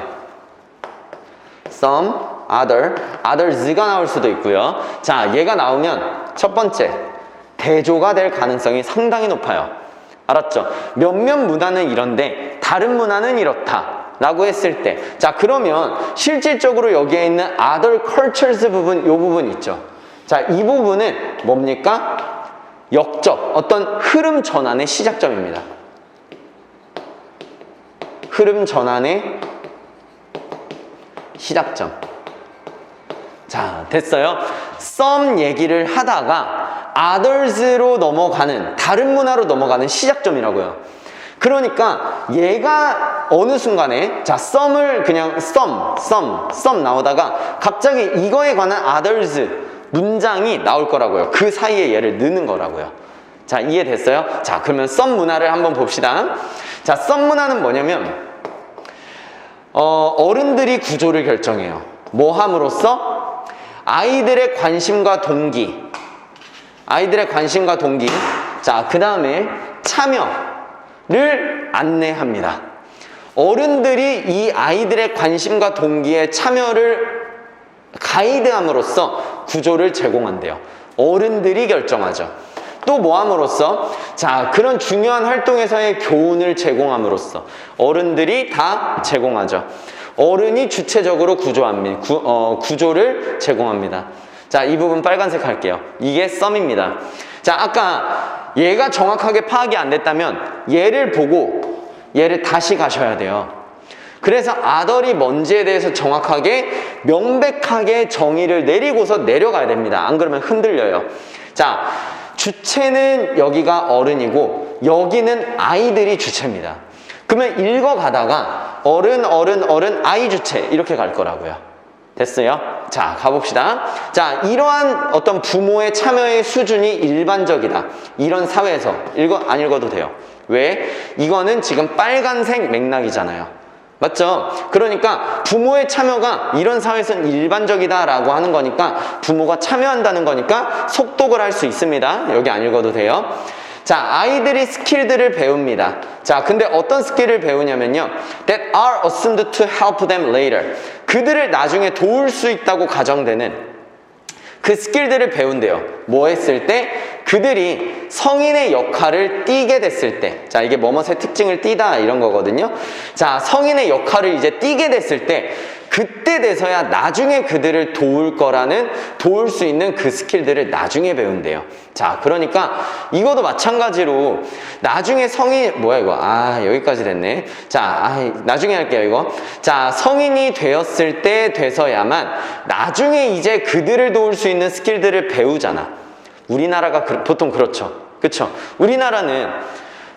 some others가 나올 수도 있고요. 자, 얘가 나오면 첫 번째, 대조가 될 가능성이 상당히 높아요. 알았죠? 몇몇 문화는 이런데 다른 문화는 이렇다 라고 했을 때, 자, 그러면 실질적으로 여기에 있는 other cultures 부분, 이 부분 있죠. 자, 이 부분은 뭡니까? 역적, 어떤 흐름 전환의 시작점입니다. 흐름 전환의 시작점. 자, 됐어요? some 얘기를 하다가 others로 넘어가는, 다른 문화로 넘어가는 시작점이라고요. 그러니까 얘가 어느 순간에, 자, some을 그냥 some 나오다가 갑자기 이거에 관한 others 문장이 나올 거라고요. 그 사이에 얘를 넣는 거라고요. 자, 이해됐어요? 자, 그러면 some 문화를 한번 봅시다. 자, some 문화는 뭐냐면 어른들이 구조를 결정해요. 뭐 함으로써? 아이들의 관심과 동기. 자, 그 다음에 참여를 안내합니다. 어른들이 이 아이들의 관심과 동기에 참여를 가이드함으로써 구조를 제공한대요. 어른들이 결정하죠. 또 뭐 함으로써? 자, 그런 중요한 활동에서의 교훈을 제공함으로써 어른들이 다 제공하죠. 어른이 주체적으로 구조를 제공합니다. 자, 이 부분 빨간색 할게요. 이게 some입니다. 자, 아까 얘가 정확하게 파악이 안 됐다면 얘를 보고 얘를 다시 가셔야 돼요. 그래서 other이 뭔지에 대해서 정확하게 명백하게 정의를 내리고서 내려가야 됩니다. 안 그러면 흔들려요. 자, 주체는 여기가 어른이고 여기는 아이들이 주체입니다. 그러면 읽어가다가 어른 아이 주체 이렇게 갈 거라고요. 됐어요? 자, 가봅시다. 자, 이러한 어떤 부모의 참여의 수준이 일반적이다. 이런 사회에서 안 읽어도 돼요. 왜? 이거는 지금 빨간색 맥락이잖아요. 맞죠? 그러니까 부모의 참여가 이런 사회에서는 일반적이다라고 하는 거니까 부모가 참여한다는 거니까 속독을 할 수 있습니다. 여기 안 읽어도 돼요. 자, 아이들이 스킬들을 배웁니다. 자, 근데 어떤 스킬을 배우냐면요. That are assumed to help them later. 그들을 나중에 도울 수 있다고 가정되는 그 스킬들을 배운대요. 뭐 했을 때? 그들이 성인의 역할을 띠게 됐을 때. 자, 이게 뭐뭐의 특징을 띠다 이런 거거든요. 자, 성인의 역할을 이제 띠게 됐을 때 그때 돼서야 나중에 그들을 도울 수 있는 그 스킬들을 나중에 배운대요. 자, 그러니까 이것도 마찬가지로 나중에 뭐야 이거? 여기까지 됐네. 자, 나중에 할게요 이거. 자, 성인이 되었을 때 돼서야만 나중에 이제 그들을 도울 수 있는 스킬들을 배우잖아. 우리나라가 보통 그렇죠. 그쵸? 우리나라는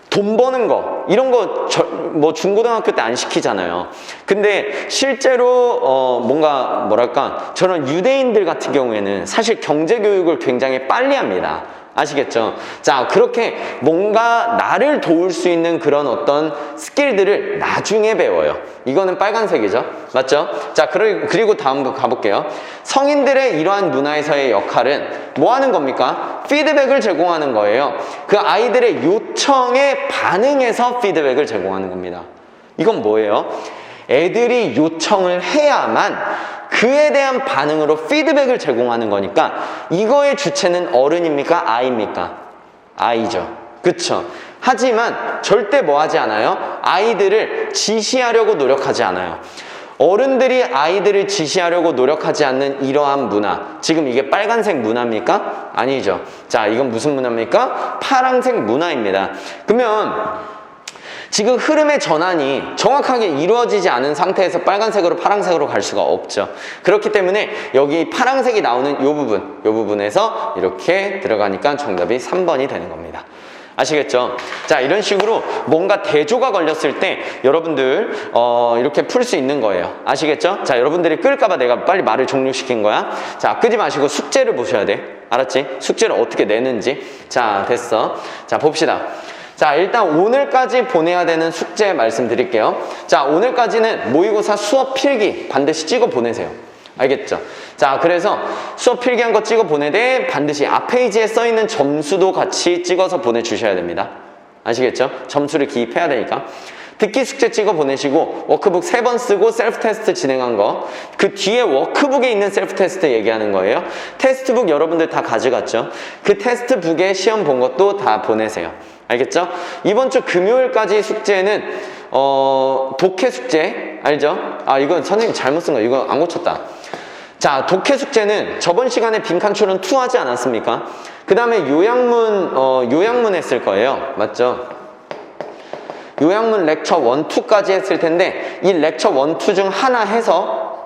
돈 버는 거 이런 거 뭐 중고등학교 때 안 시키잖아요. 근데 실제로 뭐랄까 저런 유대인들 같은 경우에는 사실 경제 교육을 굉장히 빨리 합니다. 아시겠죠? 자, 그렇게 뭔가 나를 도울 수 있는 그런 어떤 스킬들을 나중에 배워요. 이거는 빨간색이죠. 맞죠? 자, 그리고 다음 거 가볼게요. 성인들의 이러한 문화에서의 역할은 뭐 하는 겁니까? 피드백을 제공하는 거예요. 그 아이들의 요청에 반응해서 피드백을 제공하는 겁니다. 이건 뭐예요? 애들이 요청을 해야만 그에 대한 반응으로 피드백을 제공하는 거니까 이거의 주체는 어른입니까? 아이입니까? 아이죠. 그쵸? 하지만 절대 뭐 하지 않아요? 아이들을 지시하려고 노력하지 않아요. 어른들이 아이들을 지시하려고 노력하지 않는 이러한 문화, 지금 이게 빨간색 문화입니까? 아니죠. 자, 이건 무슨 문화입니까? 파란색 문화입니다. 그러면 지금 흐름의 전환이 정확하게 이루어지지 않은 상태에서 빨간색으로 파란색으로 갈 수가 없죠. 그렇기 때문에 여기 파란색이 나오는 이 부분에서 이렇게 들어가니까 정답이 3번이 되는 겁니다. 아시겠죠? 자, 이런 식으로 뭔가 대조가 걸렸을 때 여러분들 이렇게 풀 수 있는 거예요. 아시겠죠? 자, 여러분들이 끌까봐 내가 빨리 말을 종료시킨 거야. 자, 끄지 마시고 숙제를 보셔야 돼. 알았지? 숙제를 어떻게 내는지. 자, 됐어. 자, 봅시다. 자, 일단 오늘까지 보내야 되는 숙제 말씀드릴게요. 자, 오늘까지는 모의고사 수업 필기 반드시 찍어 보내세요. 알겠죠? 자, 그래서 수업 필기한 거 찍어 보내되 반드시 앞 페이지에 써 있는 점수도 같이 찍어서 보내주셔야 됩니다. 아시겠죠? 점수를 기입해야 되니까. 듣기 숙제 찍어 보내시고 워크북 3번 쓰고 셀프 테스트 진행한 거, 그 뒤에 워크북에 있는 셀프 테스트 얘기하는 거예요. 테스트북 여러분들 다 가져갔죠? 그 테스트북에 시험 본 것도 다 보내세요. 알겠죠? 이번 주 금요일까지 숙제는 독해 숙제 알죠? 아, 이건 선생님 잘못 쓴 거, 이거 안 고쳤다. 자, 독해 숙제는 저번 시간에 빈칸 추론 2 하지 않았습니까? 그 다음에 요약문 했을 거예요. 맞죠? 요약문 렉처 1, 2까지 했을 텐데 이 렉처 1, 2 중 하나 해서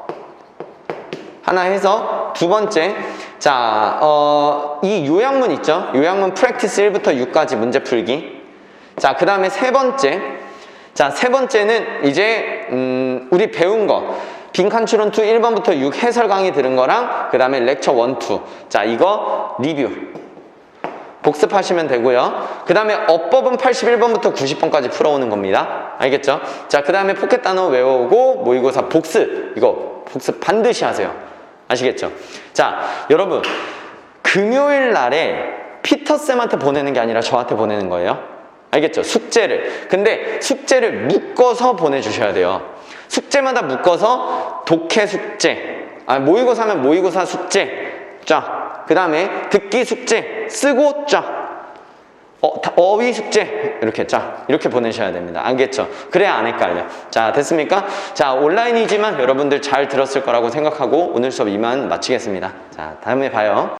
두 번째, 자, 이 요약문 있죠? 요약문 프랙티스 1부터 6까지 문제 풀기. 자, 그 다음에 세 번째, 자, 세 번째는 이제 우리 배운 거 빈칸 추론 2 1번부터 6 해설 강의 들은 거랑 그 다음에 렉처 1, 2. 자, 이거 리뷰 복습하시면 되고요. 그 다음에 어법은 81번부터 90번까지 풀어오는 겁니다. 알겠죠? 자, 그 다음에 포켓 단어 외워오고 모의고사 복습, 이거 복습 반드시 하세요. 아시겠죠? 자, 여러분, 금요일 날에 피터쌤한테 보내는 게 아니라 저한테 보내는 거예요. 알겠죠? 숙제를. 근데 숙제를 묶어서 보내주셔야 돼요. 숙제마다 묶어서 독해 숙제, 모의고사 하면 모의고사 숙제 쫙, 그 다음에 듣기 숙제 쓰고 쫙, 어휘 숙제 이렇게 쫙, 이렇게 보내셔야 됩니다. 알겠죠? 그래야 안 헷갈려. 자, 됐습니까? 자, 온라인이지만 여러분들 잘 들었을 거라고 생각하고 오늘 수업 이만 마치겠습니다. 자, 다음에 봐요.